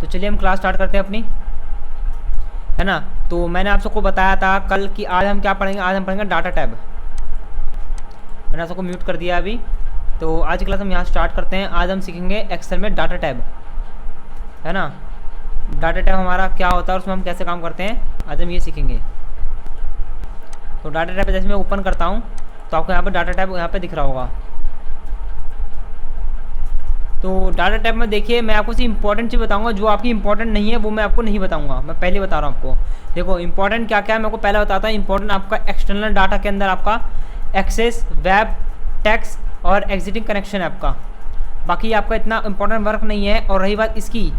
तो चलिए हम क्लास स्टार्ट करते हैं अपनी, है ना। तो मैंने आप सबको बताया था कल कि आज हम क्या पढ़ेंगे। आज हम पढ़ेंगे डाटा टैब। मैंने आप सबको म्यूट कर दिया अभी। तो आज की क्लास हम यहाँ स्टार्ट करते हैं। आज हम सीखेंगे एक्सेल में डाटा टैब, है ना। डाटा टैब हमारा क्या होता है और उसमें हम कैसे काम करते हैं, आज हम ये सीखेंगे। तो डाटा टैब जैसे मैं ओपन करता हूँ तो आपको यहाँ पर डाटा टैब यहाँ पे दिख रहा होगा। तो डाटा टैब में देखिए, मैं आपको सिर्फ इंपॉर्टेंट चीज़ बताऊंगा, जो आपकी इंपॉर्टेंट नहीं है वो मैं आपको नहीं बताऊंगा। मैं पहले बता रहा हूँ आपको। देखो इंपॉर्टेंट क्या क्या है मैं आपको पहले बताता हूँ। इंपॉर्टेंट आपका एक्सटर्नल डाटा के अंदर आपका एक्सेस, वेब, टेक्स्ट और एग्जिटिंग कनेक्शन है आपका। बाकी आपका इतना इंपॉर्टेंट वर्क नहीं है। और रही बात इसकी,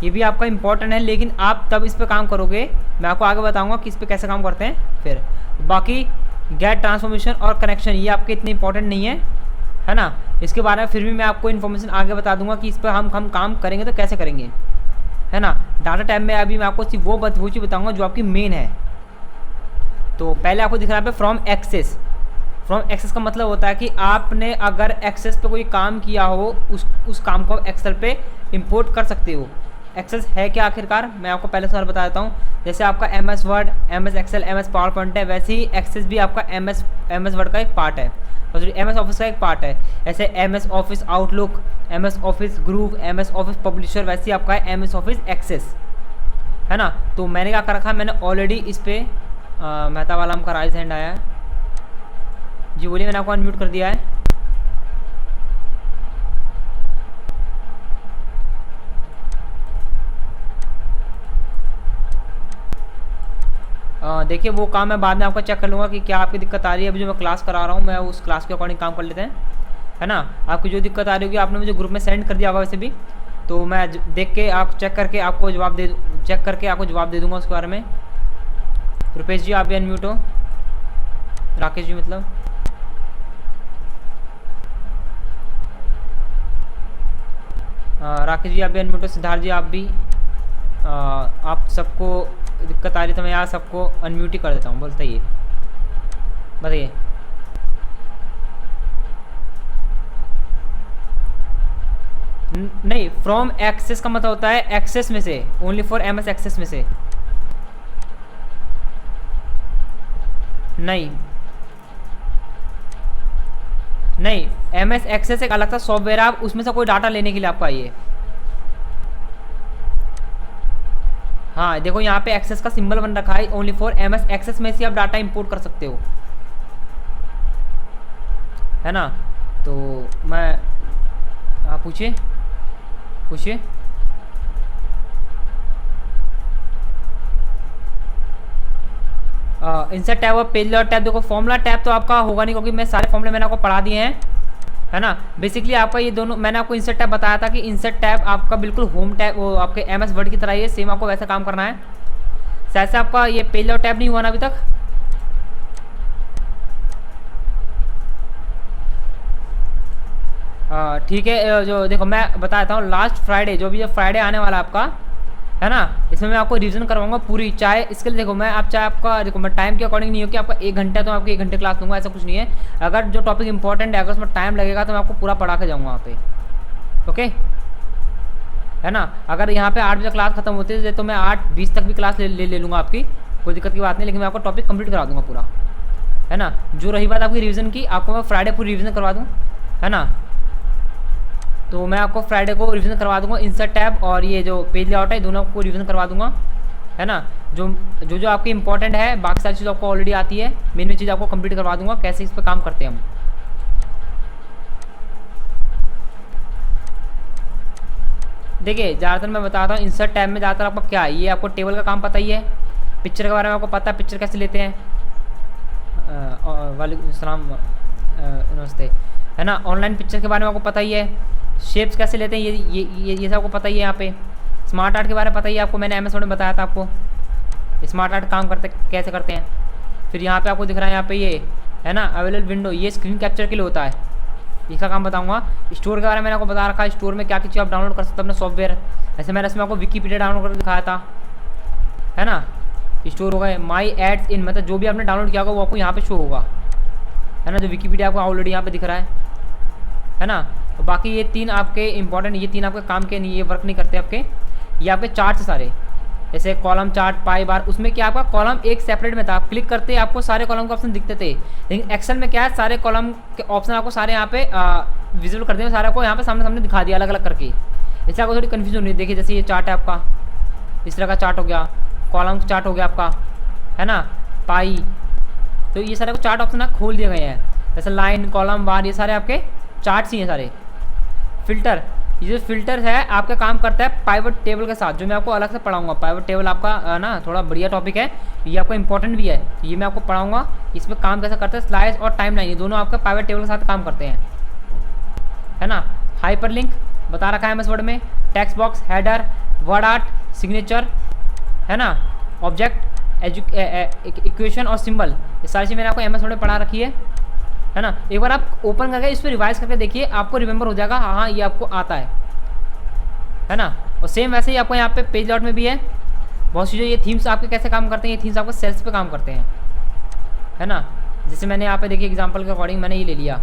ये भी आपका इंपॉर्टेंट है, लेकिन आप तब इस पर काम करोगे। मैं आपको आगे बताऊँगा कि इस पर कैसे काम करते हैं। फिर बाकी गेट, ट्रांसफॉर्मेशन और कनेक्शन ये आपके इतने इंपॉर्टेंट नहीं है ना। इसके बारे में फिर भी मैं आपको इन्फॉर्मेशन आगे बता दूंगा कि इस पर हम काम करेंगे तो कैसे करेंगे, है ना। डाटा टाइप में अभी मैं आपको सिर्फ वो चीज़ बताऊंगा जो आपकी मेन है। तो पहले आपको दिख रहा है फ्रॉम एक्सेस। फ्रॉम एक्सेस का मतलब होता है कि आपने अगर एक्सेस पे कोई काम किया हो, उस काम को एक्सेल पे इंपोर्ट कर सकते हो। एक्सेस है क्या आखिरकार, मैं आपको पहले सवाल बता देता हूँ। जैसे आपका MS word, MS excel, MS power point है, वैसे ही एक्सेस भी आपका MS वर्ड का एक पार्ट है और MS ऑफिस का एक पार्ट है। ऐसे MS office outlook, MS office group, MS office publisher, वैसे ही आपका है MS ऑफिस एक्सेस, है ना। तो मैंने क्या कर रखा है, मैंने ऑलरेडी इस पर मेहता वाला हमका राइज हैंड आया है जी, बोलिए। मैंने आपको अनम्यूट कर दिया है। देखिए वो काम मैं बाद में आपका चेक कर लूँगा कि क्या आपकी दिक्कत आ रही है। अभी जो मैं क्लास करा रहा हूँ, मैं उस क्लास के अकॉर्डिंग काम कर लेते हैं, है ना। आपकी जो दिक्कत आ रही होगी आपने मुझे ग्रुप में सेंड कर दिया होगा वैसे भी, तो मैं देख के आप चेक करके आपको जवाब दे दूँगा उसके बारे में। रुपेश जी आप भी अनम्यूट हो, राकेश जी मतलब। राकेश जी आप भी अनम्यूट हो, सिद्धार्थ जी आप भी। आप सबको दिक्कत आ रही तो मैं यहाँ सबको अनम्यूट ही कर देता हूँ। बताइए नहीं, फ्रॉम एक्सेस का मतलब होता है एक्सेस में से, ओनली फॉर MS एक्सेस में से। नहीं MS एक्सेस एक अलग सा सॉफ्टवेयर है, आप उसमें से कोई डाटा लेने के लिए आपको आइए। हाँ देखो यहाँ पे एक्सेस का सिंबल बन रखा है, ओनली फॉर MS एक्सेस में से आप डाटा इंपोर्ट कर सकते हो, है ना। तो मैं आप पूछिए। इंसर्ट टैब और पेज लेआउट टैब। देखो फॉर्मूला टैब तो आपका होगा नहीं, क्योंकि मैं सारे फॉर्मूले मैंने आपको पढ़ा दिए हैं, है ना। बेसिकली आपका ये दोनों, मैंने आपको इंसर्ट टैब बताया था कि इंसर्ट टैब आपका बिल्कुल होम टैब, वो आपके MS वर्ड की तरह ही है, सेम आपको वैसा काम करना है। शायद से आपका ये पेज लेआउट टैब नहीं हुआ ना अभी तक। ठीक है, जो देखो मैं बताता हूँ, लास्ट फ्राइडे जो भी फ्राइडे आने वाला आपका, है ना, इसमें मैं आपको रिवीजन करवाऊंगा पूरी। चाहे इसके लिए देखो चाहे आपका देखो मैं टाइम के अकॉर्डिंग नहीं हो कि आपका 1 घंटा तो आपको 1 घंटे क्लास दूंगा, ऐसा कुछ नहीं है। अगर जो टॉपिक इंपॉर्टेंट है, अगर उसमें टाइम लगेगा तो मैं आपको पूरा पढ़ा के जाऊँगा वहाँ पे, ओके, है ना। अगर यहाँ पे 8 बजे क्लास खत्म होती है तो मैं 8:20 तक भी क्लास ले लूँगा आपकी, कोई दिक्कत की बात नहीं, लेकिन मैं आपको टॉपिक कंप्लीट करा दूँगा पूरा, है ना। जो रही बात आपकी रिवीजन की, आपको मैं फ्राइडे पूरी रिवीजन करवा दूँ, है ना। तो मैं आपको फ्राइडे को रिवीजन करवा दूंगा इंसर्ट टैब और ये जो पेज लेआउट है, दोनों को रिवीजन करवा दूंगा, है ना। जो आपकी इंपॉर्टेंट है, बाकी सारी चीज़ आपको ऑलरेडी आती है, मेन चीज़ आपको कंप्लीट करवा दूंगा कैसे इस पर काम करते हैं हम। देखिए ज़्यादातर मैं बताता हूँ, इंसर्ट टैब में ज़्यादातर आपका क्या है, ये आपको टेबल का काम पता ही है, पिक्चर के बारे में आपको पता है, पिक्चर कैसे लेते हैं। वालेकुम सलाम, नमस्ते, है ना। ऑनलाइन पिक्चर के बारे में आपको पता ही है, शेप्स कैसे लेते हैं ये सब आपको पता ही है। यहाँ पे स्मार्ट आर्ट के बारे में पता ही है आपको, मैंने MS वर्ड में बताया था आपको स्मार्ट आर्ट काम कैसे करते हैं। फिर यहाँ पे आपको दिख रहा है, यहाँ पे ये है ना अवेलेबल विंडो, ये स्क्रीन कैप्चर के लिए होता है, इसका काम बताऊँगा। स्टोर के बारे में मैंने आपको बता रखा है, स्टोर में क्या चीज़ आप डाउनलोड कर सकते हो अपना सॉफ्टवेयर। ऐसे मैंने इसमें आपको विकीपीडिया डाउनलोड करके दिखाया था, है ना। स्टोर हो गए माई एड्स इन, मतलब जो भी आपने डाउनलोड किया होगा वो आपको यहाँ पे शो होगा, है ना। जो विकीपीडिया आपको ऑलरेडी यहाँ पे दिख रहा है ना। तो बाकी ये 3 आपके इंपॉर्टेंट, ये 3 आपके काम के नहीं, ये वर्क नहीं करते आपके। ये आपके चार्ट सारे, जैसे कॉलम चार्ट, पाई बार, उसमें क्या आपका कॉलम एक सेपरेट में था, आप क्लिक करते ही आपको सारे कॉलम के ऑप्शन दिखते थे। लेकिन एक्सेल में क्या है, सारे कॉलम के ऑप्शन आपको सारे यहाँ पे विजिबल कर दिए, सारे को यहाँ पे सामने सामने दिखा दिया अलग अलग करके, इससे आपको थोड़ी कन्फ्यूजन नहीं। देखिए जैसे ये चार्ट है आपका, इस तरह का चार्ट हो गया, कॉलम चार्ट हो गया आपका, है ना, पाई, तो ये सारे को चार्ट ऑप्शन आप खोल दिए गए हैं। जैसे लाइन, कॉलम, बार, ये सारे आपके चार्ट्स ही हैं सारे। फिल्टर, ये जो फिल्टर है आपका काम करता है पाइवट टेबल के साथ, जो मैं आपको अलग से पढ़ाऊंगा। पाइवट टेबल आपका ना थोड़ा बढ़िया टॉपिक है, ये आपको इंपॉर्टेंट भी है, ये मैं आपको पढ़ाऊंगा। इसमें काम कैसे करता है, स्लाइड्स और टाइमलाइन, ये दोनों आपका पाइवट टेबल के साथ काम करते हैं, है ना। हाइपरलिंक बता रखा है एमएस वर्ड में, text box, header, word art, signature, है ना, ऑब्जेक्ट, इक्वेशन और सिंबल, ये सारी चीज़ मैंने आपको एमएस वर्ड में पढ़ा रखी है ना। एक बार आप ओपन करके इस पर रिवाइज करके देखिए, आपको रिमेंबर हो जाएगा, हाँ ये आपको आता है ना। और सेम वैसे ही आपको यहाँ पे पेज लेआउट में भी है बहुत चीज़ें। ये थीम्स आपके कैसे काम करते हैं, ये थीम्स आपको सेल्स पे काम करते हैं, है ना। जैसे मैंने यहाँ पे देखिए एग्जांपल के अकॉर्डिंग मैंने ये ले लिया,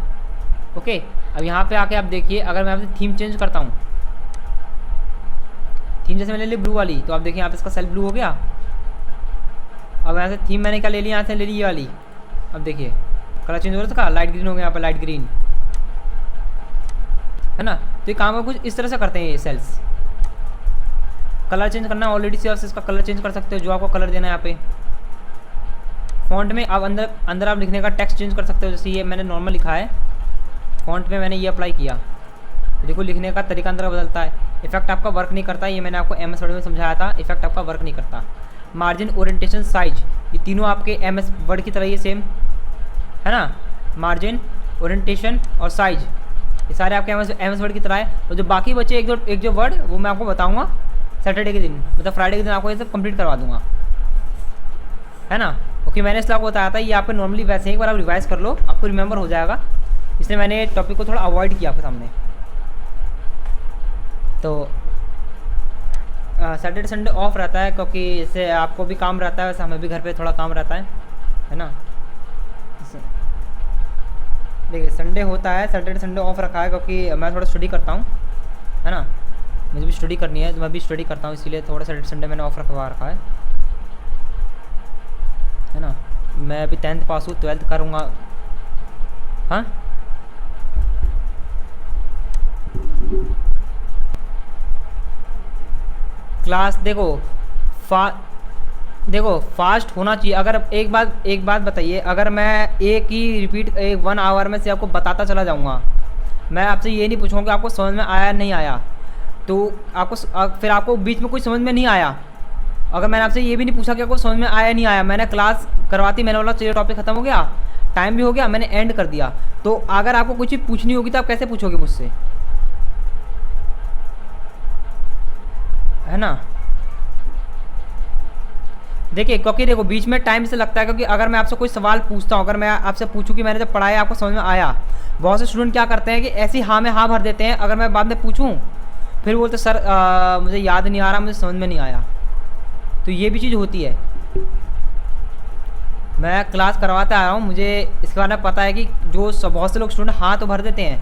ओके। अब यहाँ पे आके आप देखिए, अगर मैं आपसे थीम चेंज करता हूँ, थीम जैसे मैंने ले ली ब्लू वाली, तो आप देखिए यहाँ पे इसका सेल ब्लू हो गया। अब यहाँ से थीम मैंने क्या ले लिया, यहाँ से ले ली ये वाली, अब देखिए कलर चेंज हो रहा था, लाइट ग्रीन हो गया यहाँ पर, लाइट ग्रीन, है ना। तो ये काम कुछ इस तरह से करते हैं ये सेल्स। कलर चेंज करना ऑलरेडी से इसका कलर चेंज कर सकते हो, जो आपको कलर देना है यहाँ पे। फॉन्ट में आप अंदर आप लिखने का टेक्स्ट चेंज कर सकते हो, जैसे ये मैंने नॉर्मल लिखा है, फॉन्ट में मैंने ये अप्लाई किया, देखो लिखने का तरीका अंदर बदलता है। इफेक्ट आपका वर्क नहीं करता, ये मैंने आपको एमएस वर्ड में समझाया था, इफेक्ट आपका वर्क नहीं करता। मार्जिन, ओरिएंटेशन, साइज, ये तीनों आपके एमएस वर्ड की तरह ही सेम, है ना। मार्जिन, ओरिएंटेशन और साइज, ये सारे आपके एमएस वर्ड की तरह है। और जो बाकी बचे एक जो वर्ड, वो मैं आपको बताऊंगा सैटरडे के दिन, मतलब फ्राइडे के दिन आपको ये सब कंप्लीट करवा दूंगा, है ना। क्योंकि मैंने इसलिए आपको बताया था, ये आपको नॉर्मली वैसे एक बार आप रिवाइज कर लो, आपको रिमेंबर हो जाएगा, इसलिए मैंने टॉपिक को थोड़ा अवॉइड किया आपके सामने। तो सैटरडे संडे ऑफ रहता है, क्योंकि इससे आपको भी काम रहता है, वैसे हमें भी घर पे थोड़ा काम रहता है ना। देखिए संडे होता है, सैटरडे संडे ऑफ रखा है, क्योंकि मैं थोड़ा स्टडी करता हूँ, है ना, मुझे भी स्टडी करनी है, तो मैं भी स्टडी करता हूँ, इसीलिए थोड़ा सैटरडे संडे मैंने ऑफ रखवा रखा है ना। मैं अभी 10th पास हूँ, 12th करूँगा, हाँ। क्लास देखो फास्ट होना चाहिए। अगर एक बात बताइए, अगर मैं एक ही रिपीट 1 आवर में से आपको बताता चला जाऊंगा, मैं आपसे ये नहीं पूछूंगा कि आपको समझ में आया नहीं आया, तो फिर आपको बीच में कुछ समझ में नहीं आया, अगर मैंने आपसे ये भी नहीं पूछा कि आपको समझ में आया नहीं आया, मैंने क्लास करवाती, मैंने बोला चलिए टॉपिक खत्म हो गया, टाइम भी हो गया, मैंने एंड कर दिया, तो अगर आपको कुछ चीज़ पूछनी होगी तो आप कैसे पूछोगे मुझसे, है ना। देखिए क्योंकि देखो बीच में टाइम से लगता है, क्योंकि अगर मैं आपसे कोई सवाल पूछता हूँ, अगर मैं आपसे पूछूं कि मैंने जब पढ़ाया आपको समझ में आया, बहुत से स्टूडेंट क्या करते हैं कि ऐसी हाँ में हाँ भर देते हैं, अगर मैं बाद में पूछूं फिर बोलते सर मुझे याद नहीं आ रहा, मुझे समझ में नहीं आया, तो ये भी चीज़ होती है। मैं क्लास करवाते आया हूँ, मुझे इसके बारे में पता है कि जो बहुत से लोग स्टूडेंट हाँ तो भर देते हैं,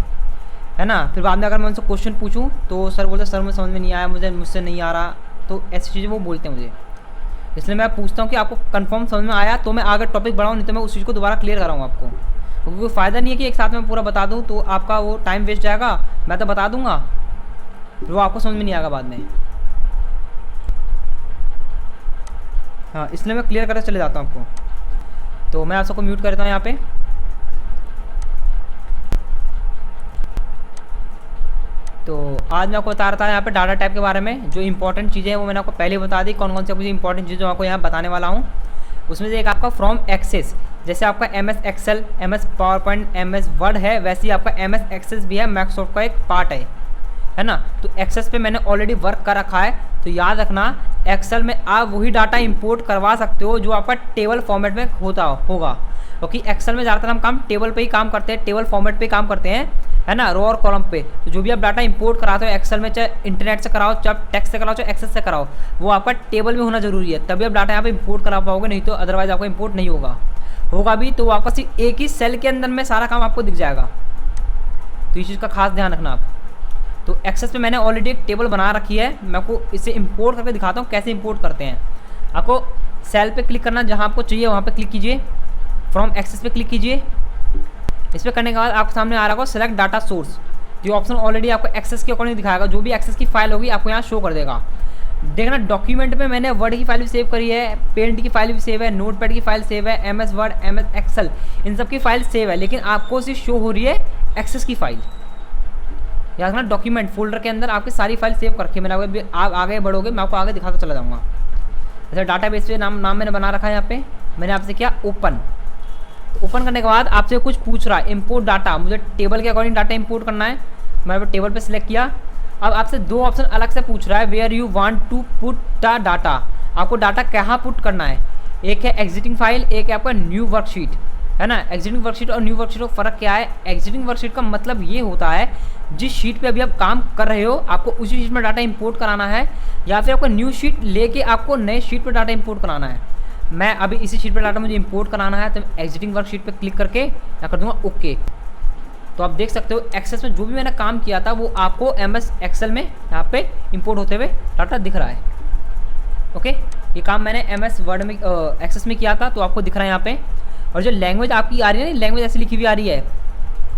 है ना, फिर बाद में अगर मैं उनसे क्वेश्चन पूछूं तो सर बोलते सर मुझे समझ में नहीं आया, मुझसे नहीं आ रहा, तो ऐसी चीज़ें वो बोलते हैं मुझे। इसलिए मैं पूछता हूँ कि आपको कंफर्म समझ में आया तो मैं आगे टॉपिक बढ़ाऊँ, नहीं तो मैं उस चीज़ को दोबारा क्लियर कराऊँ आपको, क्योंकि कोई फ़ायदा नहीं है कि एक साथ में पूरा बता दूँ, तो आपका वो टाइम वेस्ट जाएगा, मैं तो बता दूँगा वो आपको समझ में नहीं आएगा बाद में। हाँ इसलिए मैं क्लियर करके चले जाता हूँ आपको। तो मैं आप सबको म्यूट कर देता हूँ यहाँ पे। तो आज मैं आपको बता रहा था यहाँ पे डाटा टाइप के बारे में, जो इंपॉर्टेंट चीज़ें हैं वो मैंने आपको पहले बता दी, कौन कौन सी मुझे इंपॉर्टेंट चीज़ें आपको यहाँ बताने वाला हूँ। उसमें से एक आपका फ्रॉम एक्सेस, जैसे आपका MS excel, MS power point, MS word है, वैसे ही आपका MS एक्सेस भी है, माइक्रोसॉफ्ट का एक पार्ट है ना। तो एक्सेस पे मैंने ऑलरेडी वर्क कर रखा है, तो याद रखना एक्सेल में आप वही डाटा इंपोर्ट करवा सकते हो जो आपका टेबल फॉर्मेट में होगा, क्योंकि एक्सेल में ज़्यादातर हम काम टेबल पे ही काम करते हैं, टेबल फॉर्मेट पे काम करते हैं, है ना, रो और कॉलम पे। तो जो भी आप डाटा इंपोर्ट कराते हो एक्सेल में, चाहे इंटरनेट से कराओ, चाहे टेक्स्ट से कराओ, चाहे एक्सेस से कराओ, वो आपका टेबल में होना जरूरी है, तभी आप डाटा यहाँ पे इंपोर्ट करा पाओगे, नहीं तो अदरवाइज आपको इंपोर्ट नहीं होगा भी तो आपका सिर्फ एक ही सेल के अंदर में सारा काम आपको दिख जाएगा। तो इस चीज़ का खास ध्यान रखना आप, तो एक्सेस पे मैंने ऑलरेडी एक टेबल बना रखी है, मैं आपको इसे इंपोर्ट करके दिखाता हूँ कैसे इंपोर्ट करते हैं। आपको सेल पे क्लिक करना, जहाँ आपको चाहिए वहाँ पे क्लिक कीजिए, फ्रॉम एक्सेस पे क्लिक कीजिए। इस पर करने के बाद आपके सामने आ रहा होगा सेलेक्ट डाटा सोर्स, जो ऑप्शन ऑलरेडी आपको एक्सेस के अकॉर्डिंग दिखाएगा, जो भी एक्सेस की फाइल होगी आपको यहाँ शो कर देगा। देखना डॉक्यूमेंट में मैंने वर्ड की फाइल भी सेव करी है, पेंट की फाइल भी सेव है, नोटपैड की फाइल सेव है, एमएस वर्ड, एमएस एक्सेल, इन सब की फाइल सेव है, लेकिन आपको सिर्फ शो हो रही है एक्सेस की फाइल। याद रखना डॉक्यूमेंट फोल्डर के अंदर आपकी सारी फाइल सेव करके मैंने आप आगे बढ़ोगे मैं आपको आगे दिखाता चला जाऊँगा। जैसे डाटा बेस पे नाम मैंने बना रखा है, यहाँ पे मैंने आपसे किया ओपन। तो ओपन करने के बाद आपसे कुछ पूछ रहा है इंपोर्ट डाटा, मुझे टेबल के अकॉर्डिंग डाटा इंपोर्ट करना है। मैंने टेबल पे सिलेक्ट किया। अब आपसे दो ऑप्शन अलग से पूछ रहा है, where you want to put the data, आपको डाटा कहाँ पुट करना है। एक है एग्जिटिंग फाइल, एक है आपका न्यू वर्कशीट, है ना। एग्जिटिंग वर्कशीट और न्यू वर्कशीट का फ़र्क क्या है? एग्जिटिंग वर्कशीट का मतलब ये होता है जिस शीट पे अभी आप काम कर रहे हो आपको उसी शीट में डाटा इंपोर्ट कराना है, या फिर आपको न्यू शीट लेके आपको नए शीट पर डाटा इंपोर्ट कराना है। मैं अभी इसी शीट पर डाटा मुझे इंपोर्ट कराना है, तो एग्जिटिंग वर्कशीट पर क्लिक करके मैं कर दूँगा ओके। तो आप देख सकते हो एक्सेस में जो भी मैंने काम किया था वो आपको एमएस एक्सेल में यहाँ पे इंपोर्ट होते हुए डाटा दिख रहा है। ओके, ये काम मैंने एमएस वर्ड में एक्सेस में किया था, तो आपको दिख रहा है यहाँ पे। और जो लैंग्वेज आपकी आ रही है ना, लैंग्वेज ऐसी लिखी हुई आ रही है,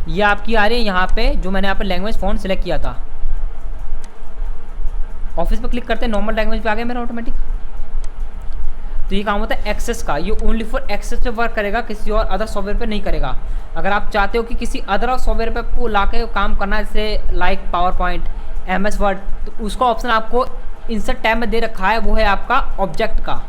ये आपकी आ रही है यहाँ पे, जो मैंने यहाँ पे लैंग्वेज फ़ॉन्ट सेलेक्ट किया था। ऑफिस पर क्लिक करते हैं, नॉर्मल लैंग्वेज पे आ गया मेरा ऑटोमेटिक। तो ये काम होता है एक्सेस का, ये ओनली फॉर एक्सेस पे वर्क करेगा, किसी और अदर सॉफ्टवेयर पे नहीं करेगा। अगर आप चाहते हो कि किसी अदर सॉफ्टवेयर पे आपको ला के काम करना है, जैसे like power point, MS word, तो उसका ऑप्शन आपको इंसर्ट टैब में दे रखा है, वो है आपका ऑब्जेक्ट का।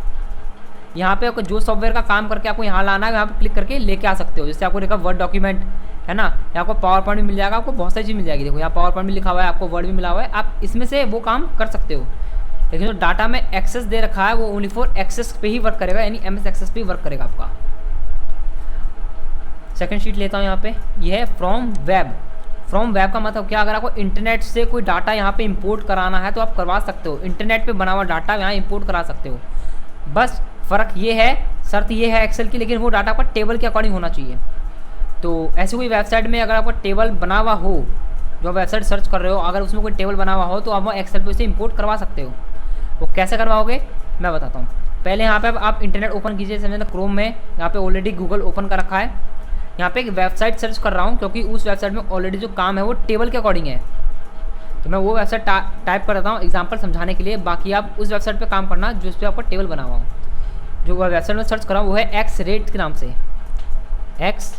यहाँ पे आपको जो सॉफ्टवेयर का काम करके आपको यहाँ लाना है, यहाँ पे क्लिक करके लेके आ सकते हो। जैसे आपको देखा वर्ड डॉक्यूमेंट है ना, यहाँ आपको पावर पॉइंट भी मिल जाएगा, आपको बहुत सारी चीज़ मिल जाएगी। देखो यहाँ पावर पॉइंट भी लिखा हुआ है, आपको वर्ड भी मिला हुआ है, आप इसमें से वो काम कर सकते हो। लेकिन जो डाटा में एक्सेस दे रखा है वो ओनली फॉर एक्सेस पे ही वर्क करेगा, यानी एमएस एक्सेस पे ही वर्क करेगा आपका। सेकंड शीट लेता हूँ यहाँ पे, ये है फ्रॉम वेब। फ्रॉम वेब का मतलब क्या? अगर आपको इंटरनेट से कोई डाटा यहाँ पे इंपोर्ट कराना है तो आप करवा सकते हो, इंटरनेट पे बना हुआ डाटा यहाँ इंपोर्ट करा सकते हो। बस फ़र्क ये है, शर्त ये है एक्सेल की, लेकिन वो डाटा आपका टेबल के अकॉर्डिंग होना चाहिए। तो ऐसी कोई वेबसाइट में अगर आपका टेबल बना हुआ हो, जो वेबसाइट सर्च कर रहे हो, अगर उसमें कोई टेबल बना हुआ हो तो आप वो एक्सेल पे उसे इंपोर्ट करवा सकते हो। वो कैसे करवाओगे मैं बताता हूँ। पहले यहाँ पे आप इंटरनेट ओपन कीजिए, जैसे मैंने क्रोम में यहाँ पे ऑलरेडी गूगल ओपन कर रखा है। यहाँ पे एक वेबसाइट सर्च कर रहा हूँ, क्योंकि उस वेबसाइट में ऑलरेडी जो काम है वो टेबल के अकॉर्डिंग है, तो मैं वो वेबसाइट टाइप कर देता हूँ एग्जाम्पल समझाने के लिए। बाकी आप उस वेबसाइट पर काम करना जिस पर आपका टेबल बना हुआ हो। जो वेबसाइट में सर्च कर रहा हूँ वो है एक्स रेट्स के नाम से, एक्स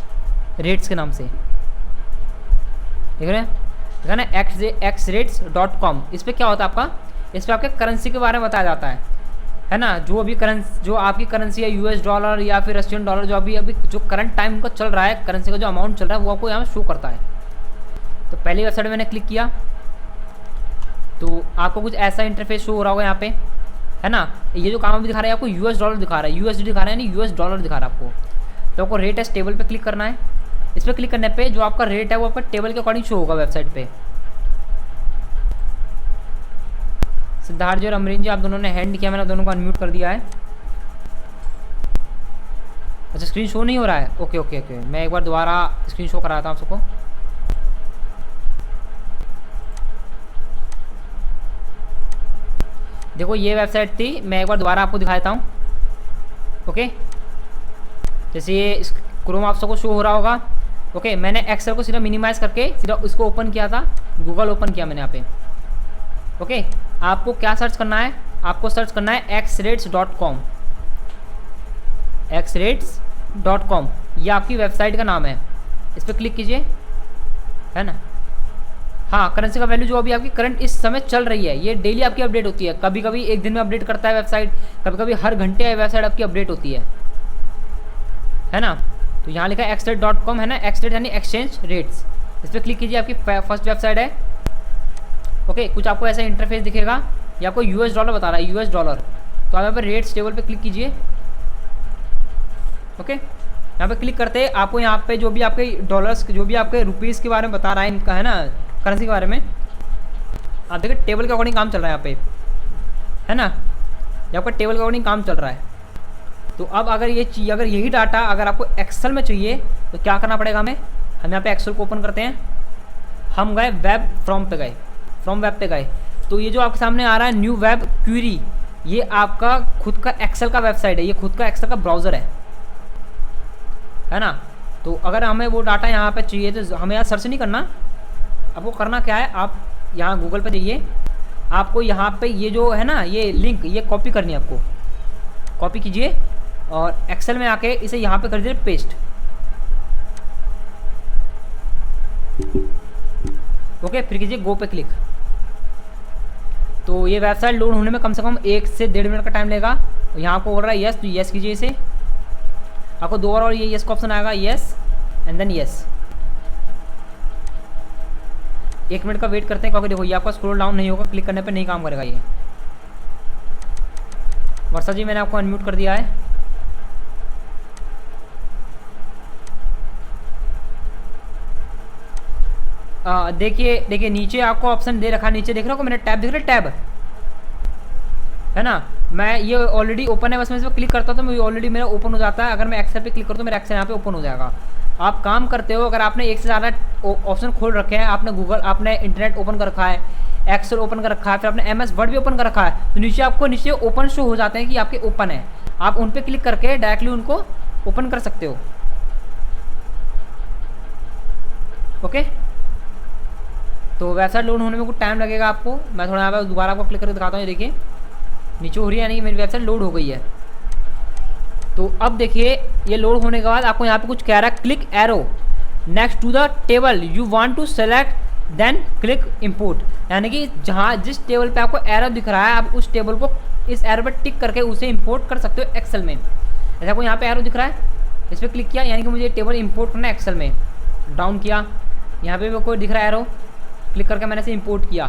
रेट्स के नाम से, देख रहे हैं, देखा ना, xrates.com। इस पर क्या होता है आपका, इस पर आपके करेंसी के बारे में बताया जाता है ना। जो अभी जो आपकी करेंसी है यूएस डॉलर या फिर रशियन डॉलर, जो अभी जो करंट टाइम का चल रहा है, करेंसी का जो अमाउंट चल रहा है वो आपको यहाँ शो करता है। तो पहली वेबसाइट में मैंने क्लिक किया तो आपको कुछ ऐसा इंटरफेस शो हो रहा होगा यहाँ पे, है ना। ये जो काम अभी दिखा रहा है आपको यूएस डॉलर दिखा रहा है, यूएसडी दिखा रहा है, यानी यूएस डॉलर दिखा रहा है आपको। तो आपको रेट एस टेबल पे क्लिक करना है। इस पर क्लिक करने पे जो आपका रेट है वो आपका टेबल के अकॉर्डिंग शो होगा वेबसाइट पे। सिद्धार्थ जी और अमरीन जी, आप दोनों ने हैंड किया, मैंने दोनों को अनम्यूट कर दिया है। अच्छा, स्क्रीन शो नहीं हो रहा है, ओके ओके ओके, मैं एक बार दोबारा स्क्रीन शो कराता हूँ आप सबको। देखो ये वेबसाइट थी, मैं एक बार दोबारा आपको दिखाता हूँ। ओके, जैसे ये क्रोम आप सबको शो हो रहा होगा। ओके, मैंने एक्सेल को सीधा मिनिमाइज़ करके सीधा उसको ओपन किया था, गूगल ओपन किया मैंने यहाँ पे। ओके, आपको क्या सर्च करना है? आपको सर्च करना है xrates.com, xrates.com, ये आपकी वेबसाइट का नाम है। इस पर क्लिक कीजिए, है ना। हाँ, करेंसी का वैल्यू जो अभी आपकी करंट इस समय चल रही है, ये डेली आपकी अपडेट होती है। कभी कभी एक दिन में अपडेट करता है वेबसाइट, कभी कभी हर घंटे वेबसाइट आपकी अपडेट होती है ना। तो यहाँ लिखा है xrate.com, है ना, xrate यानी एक्सचेंज रेट्स। इस पर क्लिक कीजिए, आपकी फर्स्ट वेबसाइट है। ओके, कुछ आपको ऐसा इंटरफेस दिखेगा, ये आपको यूएस डॉलर बता रहा है, यूएस डॉलर। तो आप यहाँ पर रेट्स टेबल पे क्लिक कीजिए। ओके, यहाँ पे क्लिक करते आपको यहाँ पे जो भी आपके डॉलर्स, जो भी आपके रुपीज़ के बारे में बता रहा है इनका, है ना, करेंसी के बारे में, आप देखिए टेबल के अकॉर्डिंग काम चल रहा है यहाँ पे, है ना। ये आपका टेबल के अकॉर्डिंग काम चल रहा है। तो अब अगर यही डाटा अगर आपको एक्सेल में चाहिए तो क्या करना पड़ेगा हमें? हम यहाँ पे एक्सेल को ओपन करते हैं, हम गए वेब फ्रॉम पे गए, फ्रॉम वेब पे गए तो ये जो आपके सामने आ रहा है न्यू वेब क्वेरी, ये आपका खुद का एक्सेल का वेबसाइट है, ये खुद का एक्सेल का ब्राउज़र है ना। तो अगर हमें वो डाटा यहाँ पे चाहिए तो हमें यहाँ सर्च नहीं करना, आपको करना क्या है, आप यहाँ गूगल पे जाइए, आपको यहाँ पे ये जो है ना ये लिंक ये कॉपी करनी है, आपको कॉपी कीजिए और एक्सेल में आके इसे यहाँ पे कर दीजिए पेस्ट। ओके, फिर कीजिए गो पे क्लिक। तो ये वेबसाइट लोड होने में कम से कम 1 से 1.5 मिनट का टाइम लेगा। यहाँ आपको बोल रहा है यस, तो यस कीजिए इसे, आपको 2 बार और ये यस का ऑप्शन आएगा, yes and then yes. 1 minute का वेट करते हैं क्योंकि देखो ये आपका स्क्रॉल डाउन नहीं होगा, क्लिक करने पे नहीं काम करेगा ये। वर्षा जी मैंने आपको अनम्यूट कर दिया है। देखिए नीचे आपको ऑप्शन दे रखा है, नीचे देख रहे हो मेरा टैब दिख रहा है, टैब है ना। मैं ये ऑलरेडी ओपन है, बस मैं इस पर क्लिक करता हूँ तो मैं ऑलरेडी मेरा ओपन हो जाता है। अगर मैं एक्सेल पे क्लिक करूँ तो मेरा एक्सेल यहाँ पे ओपन हो जाएगा। आप काम करते हो, अगर आपने एक से ज़्यादा ऑप्शन खोल रखे हैं, आपने गूगल, आपने इंटरनेट ओपन कर रखा है, एक्सेल ओपन कर रखा है, फिर आपने MS वर्ड भी ओपन कर रखा है, तो नीचे आपको नीचे ओपन शो हो जाते हैं कि आपके ओपन है। आप उन पर क्लिक करके डायरेक्टली उनको ओपन कर सकते हो। ओके, तो वेबसाइट लोड होने में कुछ टाइम लगेगा आपको। मैं थोड़ा यहाँ पे दोबारा आपको क्लिक करके दिखाता हूँ। ये देखिए नीचे हो रही है, यानी कि मेरी वेबसाइट लोड हो गई है। तो अब देखिए ये लोड होने के बाद आपको यहाँ पे कुछ कह रहा है, click arrow next to the table you want to select then click import. यानी कि जहाँ जिस टेबल पे आपको एरो दिख रहा है, आप उस टेबल को इस एरो पर टिक करके उसे इंपोर्ट कर सकते हो एक्सेल में। जैसे आपको यहाँ पे एरो दिख रहा है, इस पर क्लिक किया, यानी कि मुझे टेबल इंपोर्ट करना है एक्सेल में। डाउन किया, यहाँ पे कोई दिख रहा है एरो, क्लिक करके मैंने इसे इंपोर्ट किया।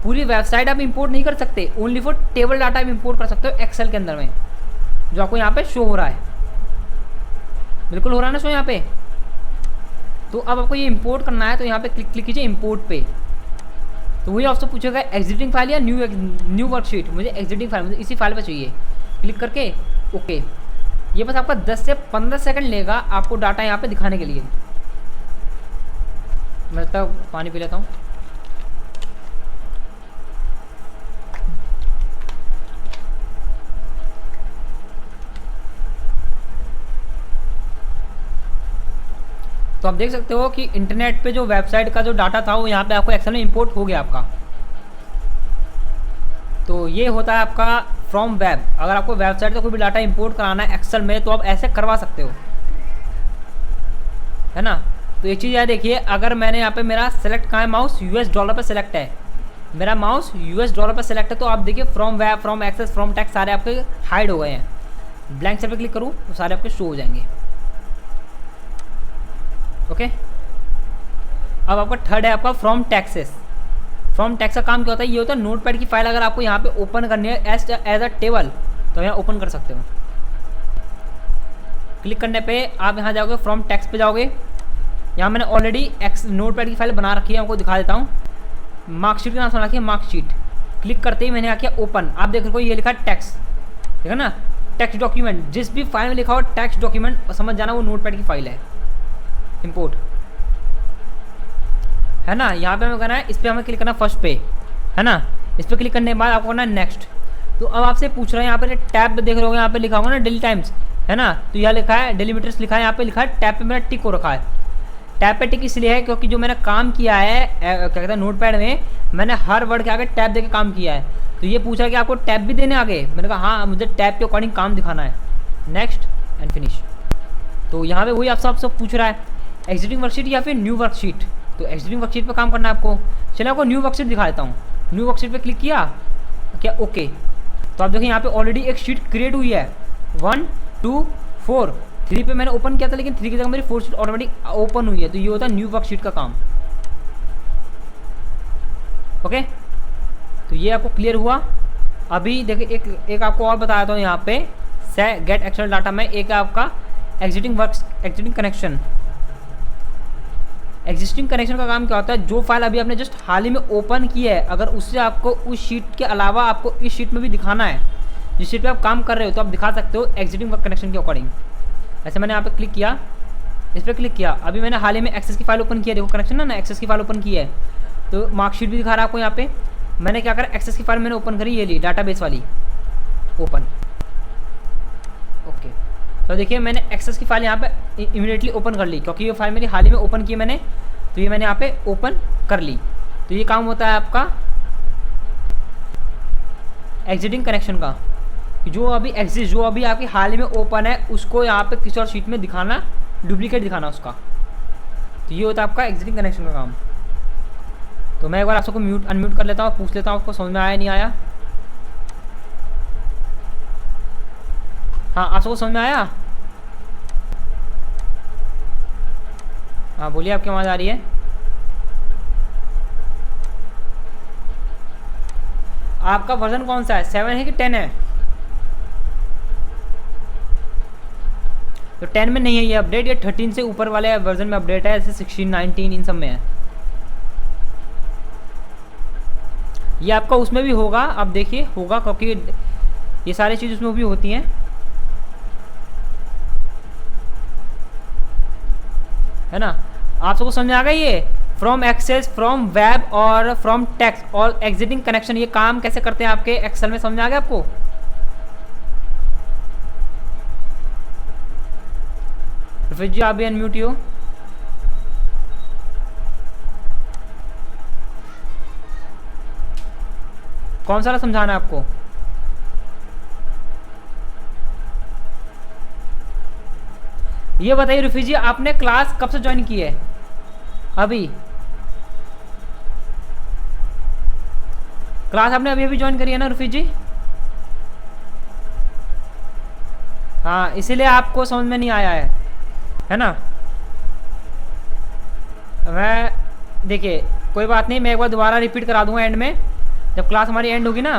पूरी वेबसाइट आप इंपोर्ट नहीं कर सकते, ओनली फॉर टेबल डाटा आप इंपोर्ट कर सकते हो एक्सेल के अंदर में, जो आपको यहाँ पे शो हो रहा है। बिल्कुल हो रहा है ना शो यहाँ पे। तो अब आपको ये इंपोर्ट करना है, तो यहाँ पे क्लिक कीजिए इंपोर्ट पे। तो वही ऑप्शन पूछेगा एग्जिटिंग फाइल या न्यू वर्कशीट। मुझे एग्जिटिंग फाइल, मुझे इसी फाइल पे चाहिए। क्लिक करके ओके। ये बस आपका 10 से 15 सेकंड लेगा आपको डाटा यहाँ पे दिखाने के लिए। मैं तब पानी पी लेता हूँ। तो आप देख सकते हो कि इंटरनेट पे जो वेबसाइट का जो डाटा था वो यहाँ पे आपको एक्सेल में इंपोर्ट हो गया आपका। तो ये होता है आपका फ्रॉम वेब। अगर आपको वेबसाइट का कोई भी डाटा इंपोर्ट कराना है एक्सेल में तो आप ऐसे करवा सकते हो, है ना। तो एक चीज़ याद देखिए, अगर मैंने यहाँ पे मेरा सेलेक्ट कहाँ है, माउस $US पे सेलेक्ट है, मेरा माउस $US पे सेलेक्ट है, तो आप देखिए from web, from access, from text सारे आपके हाइड हो गए हैं। ब्लैंक सेल पे क्लिक करूँ तो सारे आपके शो हो जाएंगे। ओके, अब आपका थर्ड है आपका फ्रॉम टैक्सेस। फ्रॉम टैक्स का काम क्या होता है, ये होता है नोटपैड की फाइल अगर आपको यहाँ पे ओपन करनी है एज अ टेबल तो यहाँ ओपन कर सकते हो। क्लिक करने पे आप यहाँ जाओगे, फ्रॉम टैक्स पे जाओगे। यहाँ मैंने ऑलरेडी नोटपैड की फाइल बना रखी है, आपको दिखा देता हूँ। मार्कशीट का नाम सुना रखिए, मार्कशीट। क्लिक करते ही मैंने यहाँ किया ओपन। आप देख रहे हो ये लिखा है टैक्स, ठीक है ना, टेक्स्ट डॉक्यूमेंट। जिस भी फाइल में लिखा हो टेक्स्ट डॉक्यूमेंट, समझ जाना वो नोटपैड की फाइल है। इंपोर्ट है ना, यहाँ पे हमें करना है, इस पर हमें क्लिक करना फर्स्ट पे, है ना। इस पर क्लिक करने के बाद आपको करना है नेक्स्ट। तो अब आपसे पूछ रहा है, यहाँ पे टैब देख रहे हो, यहाँ पे लिखा होगा ना डेली टाइम्स, है ना। तो यहाँ लिखा है डेलीमीटर्स लिखा है, यहाँ पे लिखा है टैब पे मेरा टिक हो रखा है। टैब पे टिक इसलिए है क्योंकि जो मैंने काम किया है क्या कहते हैं नोटपैड में, मैंने हर वर्ड के आगे टैब देके काम किया है। तो ये पूछा कि आपको टैब भी देने आगे, मैंने कहा हाँ मुझे टैब के अकॉर्डिंग काम दिखाना है। Next and finish. तो यहाँ पे वही आपसे पूछ रहा है एग्जिटिंग वर्कशीट या फिर न्यू वर्कशीट। तो एग्जिटिंग वर्कशीट पे काम करना है आपको। चलिए आपको न्यू वर्कशीट दिखा देता हूँ। न्यू वर्कशीट पे क्लिक किया क्या, ओके। तो आप देखिए यहाँ पे ऑलरेडी एक शीट क्रिएट हुई है। 1 2 4 3 पे मैंने ओपन किया था, लेकिन 3 की जगह मेरी 4 शीट ऑटोमेटिक ओपन हुई है। तो ये होता है न्यू वर्कशीट का काम। ओके, तो ये आपको क्लियर हुआ। अभी देखिए एक आपको और बताया था यहाँ पे गेट एक्सटर्नल डाटा में। एक आपका एग्जिटिंग कनेक्शन। एग्जिस्टिंग कनेक्शन का काम क्या होता है, जो फाइल अभी आपने जस्ट हाल ही में ओपन की है, अगर उससे आपको उस शीट के अलावा आपको इस शीट में भी दिखाना है, जिस शीट पे आप काम कर रहे हो, तो आप दिखा सकते हो एग्जिटिंग कनेक्शन के अकॉर्डिंग। ऐसे मैंने यहाँ पे क्लिक किया, इस पर क्लिक किया। अभी मैंने हाल ही में एक्सेस की फाइल ओपन की है, देखो कनेक्शन ना एक्सेस की फाइल ओपन की है। तो मार्कशीट भी दिखा रहा है आपको यहाँ पे। मैंने क्या करा, एक्सेस की फाइल मैंने ओपन करी, ये ली डाटाबेस वाली ओपन। ओके, तो देखिए मैंने एक्सेस की फाइल यहाँ पे इमीडिएटली ओपन कर ली, क्योंकि ये फाइल मेरी हाल ही में ओपन की मैंने, तो ये मैंने यहाँ पे ओपन कर ली। तो ये काम होता है आपका एग्जिटिंग कनेक्शन का, जो अभी एग्जिस्ट, जो अभी आपकी हाल ही में ओपन है उसको यहाँ पे किसी और शीट में दिखाना, डुप्लीकेट दिखाना उसका। तो ये होता है आपका एग्जिटिंग कनेक्शन का काम। तो मैं एक बार आप सबको म्यूट अनम्यूट कर लेता हूँ, पूछ लेता हूँ आपको समझ में आया नहीं आया। हाँ, आप सबको समझ में आया? हाँ बोलिए, आपकी आवाज़ आ रही है? आपका वर्जन कौन सा है, 7 है कि 10 है? तो 10 में नहीं है ये अपडेट, ये 13 से ऊपर वाले वर्जन में अपडेट है, जैसे 16, 19 इन सब में है। ये आपका उसमें भी होगा, आप देखिए होगा, क्योंकि ये सारी चीज़ उसमें भी होती हैं, है ना। आप सबको समझ आ गई ये फ्रॉम एक्सेस, फ्रॉम वेब और फ्रॉम टेक्स्ट और एग्जिटिंग कनेक्शन, ये काम कैसे करते हैं आपके एक्सेल में, समझ आ गया आपको? फिर जी आप भी अनम्यूट हो। कौन सा समझाना है आपको? ये बताइए रुफी जी, आपने क्लास कब से ज्वाइन की है? अभी क्लास आपने अभी अभी ज्वाइन करी है ना रुफी जी? हाँ, इसीलिए आपको समझ में नहीं आया है ना। मैं देखिए कोई बात नहीं, मैं एक बार दोबारा रिपीट करा दूंगा एंड में, जब क्लास हमारी एंड होगी ना,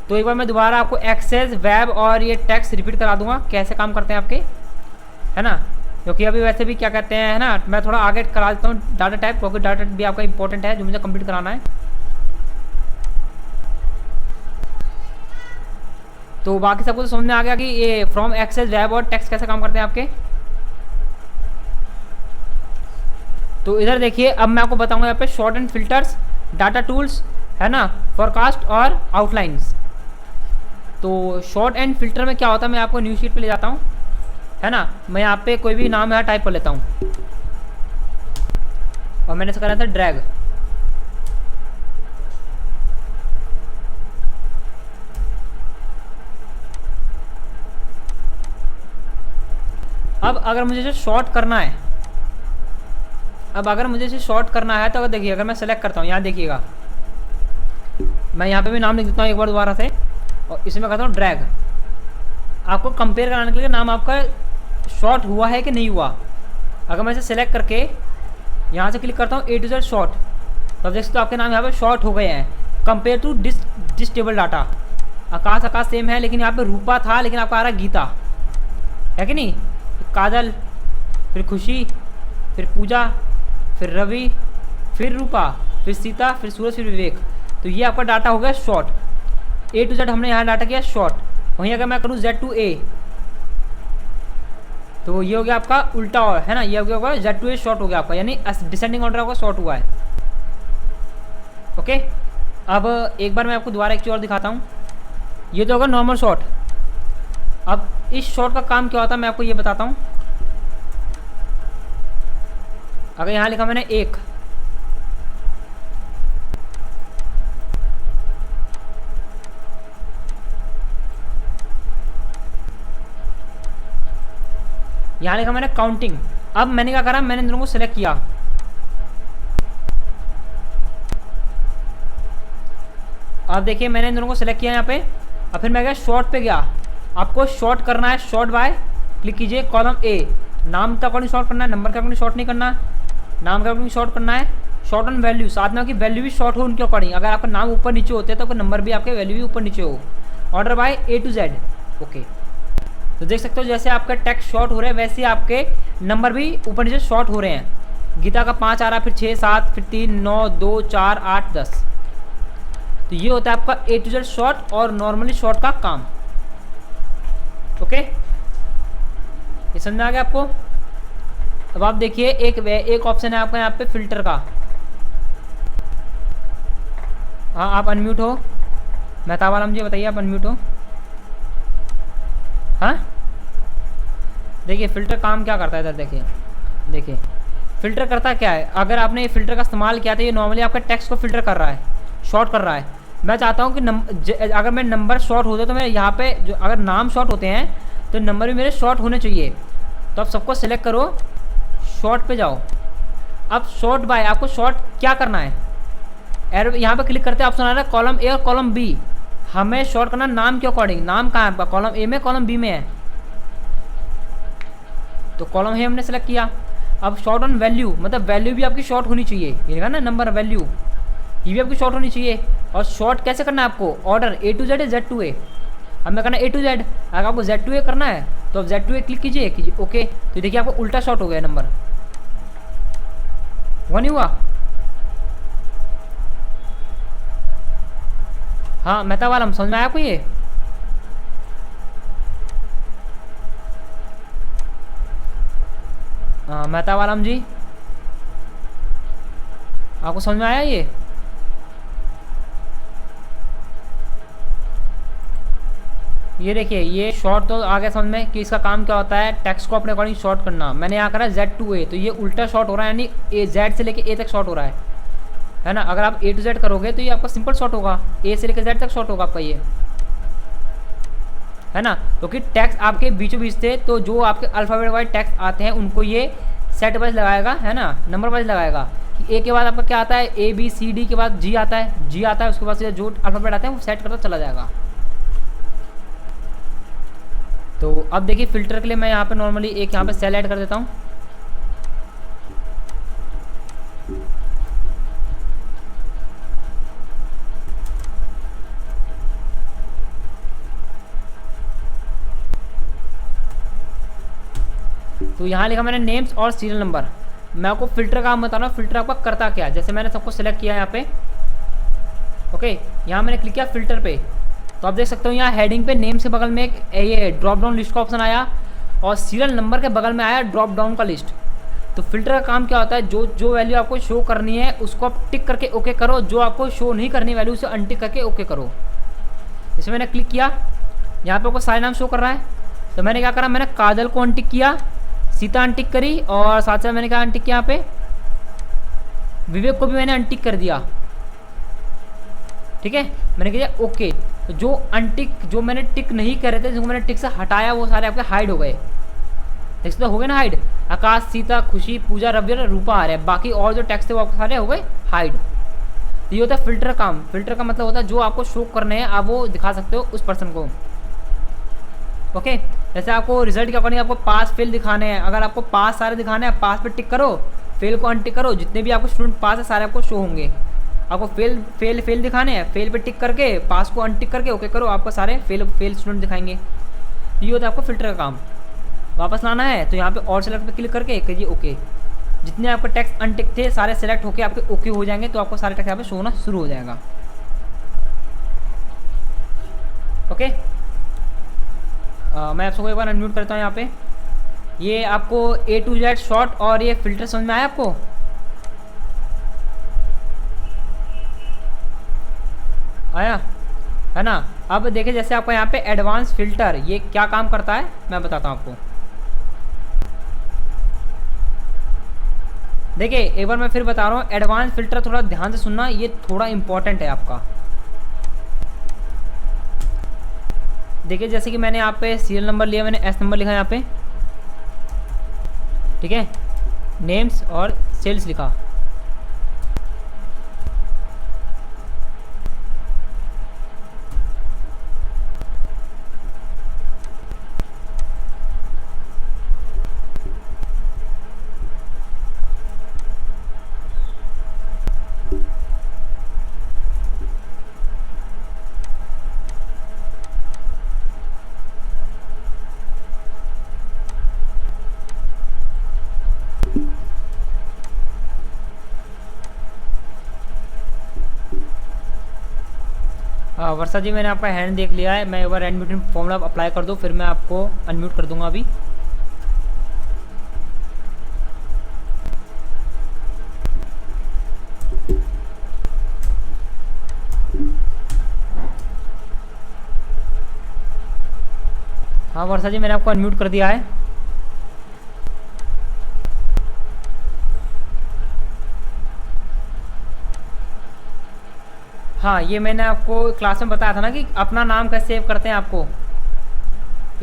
तो एक बार मैं दोबारा आपको एक्सेस, वेब और ये टेक्स्ट रिपीट करा दूंगा कैसे काम करते हैं आपके, है ना। क्योंकि अभी वैसे भी क्या कहते हैं, है ना, मैं थोड़ा आगे करा देता हूँ डाटा टाइप, क्योंकि डाटा टाइप भी आपका इंपॉर्टेंट है जो मुझे कंप्लीट कराना है। तो बाकी सबको तो समझ में आ गया कि ये फ्रॉम एक्सेस, वेब और टेक्स्ट कैसे काम करते हैं आपके। तो इधर देखिए, अब मैं आपको बताऊंगा यहाँ पे short and filters, data tools, है ना, फोरकास्ट और आउटलाइंस। तो शॉर्ट एंड फिल्टर में क्या होता है, मैं आपको न्यू शीट पे ले जाता हूँ, है ना। मैं यहाँ पे कोई भी नाम यहाँ टाइप कर लेता हूँ और मैंने इसे करा था ड्रैग। अब अगर मुझे इसे शॉर्ट करना है, तो अगर देखिए, अगर मैं सेलेक्ट करता हूँ, यहाँ देखिएगा मैं यहाँ पे भी नाम लिख देता हूँ एक बार दोबारा से, और इसमें करता हूँ ड्रैग। आपको कंपेयर कराने के लिए नाम आपका शॉर्ट हुआ है कि नहीं हुआ। अगर मैं इसे सेलेक्ट करके यहाँ से क्लिक करता हूँ A to Z शॉर्ट, तो अब देख सकते हो आपके नाम यहाँ पे शॉर्ट हो गए हैं compare to this table data. आकाश सेम है, लेकिन यहाँ पे रूपा था, लेकिन आपका आ रहा गीता, है कि नहीं। काजल, फिर खुशी, फिर पूजा, फिर रवि, फिर रूपा, फिर सीता, फिर सूरज, फिर विवेक। तो ये आपका डाटा हो गया शॉर्ट। A to Z हमने यहाँ डाटा किया शॉर्ट। वहीं अगर मैं करूँ Z to A, तो ये हो गया आपका उल्टा, और है ना, ये हो गया होगा Z to A शॉर्ट हो गया आपका, यानी डिसेंडिंग ऑर्डर आपका शॉर्ट हुआ है। ओके, अब एक बार मैं आपको दोबारा एक चीज़ और दिखाता हूँ। ये तो होगा नॉर्मल शॉर्ट। अब इस शॉर्ट का काम क्या होता है मैं आपको ये बताता हूँ। अगर यहाँ लिखा मैंने 1, यहाँ लिखा मैंने काउंटिंग। अब मैंने क्या करा, मैंने इन दोनों को सिलेक्ट किया। अब देखिए मैंने इन दोनों को सिलेक्ट किया यहाँ पे। अब फिर मैं गया शॉर्ट पे गया। आपको शॉर्ट करना है, शॉर्ट बाय क्लिक कीजिए, कॉलम A, नाम का अकॉर्डिंग शॉर्ट करना है, नंबर के अकॉर्डिंग शॉर्ट नहीं करना, नाम के अकॉर्डिंग शॉर्ट करना है। शॉर्ट ऑन वैल्यू, साथ में आपकी वैल्यू भी शॉर्ट हो उनके अकॉर्डिंग। अगर आपका नाम ऊपर नीचे होते हैं तो आपका नंबर भी, आपके वैल्यू भी ऊपर नीचे हो। Order by A to Z। Okay, तो देख सकते हो जैसे आपका टेक्स्ट शॉर्ट हो रहा है, वैसे आपके नंबर भी ऊपर नीचे शॉर्ट हो रहे हैं। गीता का 5 आ रहा है, फिर 6, 7, फिर 3, 9, 2, 4, 8, 10। तो ये होता है आपका A to Z शॉर्ट और नॉर्मली शॉर्ट का काम। ओके, ये समझ आ गया आपको। अब आप देखिए एक ऑप्शन है आपका यहाँ पे फिल्टर का। हाँ आप अनम्यूट हो, मेहताब आलम जी बताइए, आप अनम्यूट हो। हाँ देखिए फ़िल्टर काम क्या करता है इधर, देखिए देखिए फ़िल्टर करता क्या है। अगर आपने ये फ़िल्टर का इस्तेमाल किया तो ये नॉर्मली आपका टेक्स्ट को फ़िल्टर कर रहा है, शॉर्ट कर रहा है। मैं चाहता हूँ कि अगर मेरे नंबर शॉर्ट होते तो मैं यहाँ पे जो अगर नाम शॉर्ट होते हैं तो नंबर भी मेरे शॉर्ट होने चाहिए। तो आप सबको सिलेक्ट करो, शॉर्ट पे जाओ। अब शॉर्ट बाय आपको शॉर्ट क्या करना है, एरो यहाँ पे क्लिक करते हैं, ऑप्शन आ रहा है कॉलम ए और कॉलम बी। हमें शॉर्ट करना नाम के अकॉर्डिंग। नाम कहाँ है आपका, कॉलम ए में कॉलम बी में है, तो कॉलम ए हमने सेलेक्ट किया। अब शॉर्ट ऑन वैल्यू, मतलब वैल्यू भी आपकी शॉर्ट होनी चाहिए, ये देखा ना नंबर वैल्यू, ये भी आपकी शॉर्ट होनी चाहिए। और शॉर्ट कैसे करना है आपको, ऑर्डर ए टू जेड है जेड टू ए, हमें करना है ए टू जेड। अगर आपको जेड टू ए करना है तो आप जेड टू ए क्लिक कीजिए ओके। तो देखिए आपको उल्टा शॉर्ट हो गया नंबर, हुआ नहीं हुआ। हाँ मेहता वाला समझ में आया आपको ये। हाँ मेहता वालम जी आपको समझ में आया ये देखिए ये शॉर्ट तो आ गया समझ में कि इसका काम क्या होता है, टेक्स्ट को अपने अकॉर्डिंग शॉर्ट करना। मैंने यहाँ करा Z2A, तो ये उल्टा शॉर्ट हो रहा है, यानी ए जेड से लेके ए तक शॉर्ट हो रहा है ना। अगर आप ए टू जेड करोगे तो ये आपका सिंपल शॉर्ट होगा, ए से लेकर जेड तक शॉर्ट होगा आपका ये, है ना। क्योंकि टैक्स आपके बीचों बीच थे, तो जो आपके अल्फ़ाबेट वाइज टैक्स आते हैं उनको ये सेट वाइज लगाएगा, है ना, नंबर वाइज लगाएगा। ए के बाद आपका क्या आता है, ए बी सी डी के बाद जी आता है, जी आता है, उसके बाद से जो अल्फ़ाबेट आते हैं वो सेट करता चला जाएगा। तो अब देखिए फ़िल्टर के लिए मैं यहाँ पे नॉर्मली एक यहाँ पे सेल ऐड कर देता हूँ। तो यहाँ लिखा मैंने नेम्स और सीरियल नंबर। मैं आपको फ़िल्टर का बता रहा हूँ, फ़िल्टर आपका करता क्या है। जैसे मैंने सबको सेलेक्ट किया यहाँ पे, ओके, यहाँ मैंने क्लिक किया फ़िल्टर पे, तो आप देख सकते हो यहाँ हेडिंग पे नेम से बगल में एक ये ड्रॉप डाउन लिस्ट का ऑप्शन आया, और सीरियल नंबर के बगल में आया ड्रॉप डाउन का लिस्ट। तो फ़िल्टर का काम क्या होता है, जो वैल्यू आपको शो करनी है उसको आप टिक करके ओके करो, जो आपको शो नहीं करनी वैल्यू उसे अनटिक करके ओके करो। जैसे मैंने क्लिक किया, यहाँ पे आपको सारे नाम शो कर रहा है, तो मैंने क्या करा, मैंने काजल को अनटिक किया, सीता अनटिक करी, और साथ साथ मैंने क्या अनटिक किया, यहाँ पे विवेक को भी मैंने अनटिक कर दिया। ठीक है, मैंने किया ओके। तो जो अनटिक, जो मैंने टिक नहीं कर रहे थे, जिनको मैंने टिक से हटाया, वो सारे आपके हाइड हो गए। देख सकते हो गए ना हाइड, आकाश, सीता, खुशी, पूजा, रवि, रूपा आ रहे हैं। बाकी और जो टेक्स्ट थे वो आपके सारे हो गए हाइड। तो ये होता है फ़िल्टर काम। फ़िल्टर का मतलब होता है जो आपको शो करने हैं आप वो दिखा सकते हो उस पर्सन को। ओके, जैसे आपको रिजल्ट के अकॉर्डिंग आपको पास फेल दिखाने हैं, अगर आपको पास सारे दिखाने हैं, पास पे टिक करो, फेल को अनटिक करो, जितने भी आपको स्टूडेंट पास है सारे आपको शो होंगे। आपको फेल दिखाने हैं, फेल पे टिक करके पास को अनटिक करके ओके करो, आपको सारे फेल स्टूडेंट दिखाएंगे। ये होता है आपको फ़िल्टर का काम। वापस लाना है तो यहाँ पे और सेलेक्ट पे क्लिक करके करिए ओके। जितने आपके टेक्स्ट अनटिक थे सारे सेलेक्ट होके आपके ओके हो जाएंगे, तो आपको सारे टेक्स्ट यहाँ पे शो होना शुरू हो जाएगा। ओके, मैं आप सबको एक बार अनम्यूट करता हूँ यहाँ पे। ये आपको ए टू जेड शॉर्ट और ये फ़िल्टर समझ में आया आपको? आया है ना। अब देखिए जैसे आपको यहाँ पे एडवांस फ़िल्टर, ये क्या काम करता है मैं बताता हूँ आपको। देखिए एक बार मैं फिर बता रहा हूँ, एडवांस फ़िल्टर थोड़ा ध्यान से सुनना, ये थोड़ा इम्पोर्टेंट है आपका। देखिए जैसे कि मैंने यहाँ पे सीरियल नंबर लिया, मैंने एस नंबर लिखा यहाँ पे, ठीक है, नेम्स और सेल्स लिखा। वर्षा जी मैंने आपका हैंड देख लिया है, मैं एक बार हैंड म्यूटिंग फॉर्मूला अप्लाई कर दूँ, फिर मैं आपको अनम्यूट कर दूंगा अभी। हाँ वर्षा जी, मैंने आपको अनम्यूट कर दिया है। हाँ, ये मैंने आपको क्लास में बताया था ना कि अपना नाम कैसे सेव करते हैं। आपको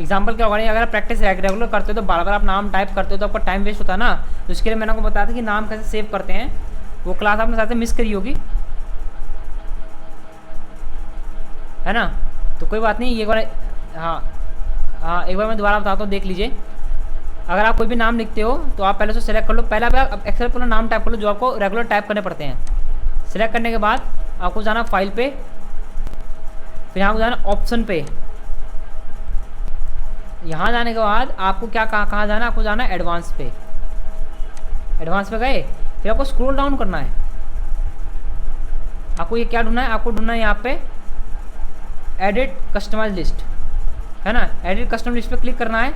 एग्जाम्पल क्या होगा, अगर आप प्रैक्टिस रेगुलर करते हो तो बार बार आप नाम टाइप करते हो तो आपका टाइम वेस्ट होता है ना। तो इसके लिए मैंने आपको बताया था कि नाम कैसे सेव करते हैं। वो क्लास आपने साथ में मिस करी होगी, है ना। तो कोई बात नहीं, एक बार हाँ एक बार मैं दोबारा बताता हूँ, देख लीजिए। अगर आप कोई भी नाम लिखते हो तो आप पहले से सेलेक्ट कर लो। पहले आप एक्सेल पर नाम टाइप कर लो जो आपको रेगुलर टाइप करने पड़ते हैं। सेलेक्ट करने के बाद आपको जाना फाइल पे, फिर यहाँ को जाना ऑप्शन पे। यहाँ जाने के बाद आपको क्या कहाँ जाना, आपको जाना है एडवांस पे। एडवांस पे गए, फिर आपको स्क्रॉल डाउन करना है। आपको ये क्या ढूंढना है, आपको ढूंढना है यहाँ पे एडिट कस्टमाइज लिस्ट, है ना। एडिट कस्टम लिस्ट पे क्लिक करना है।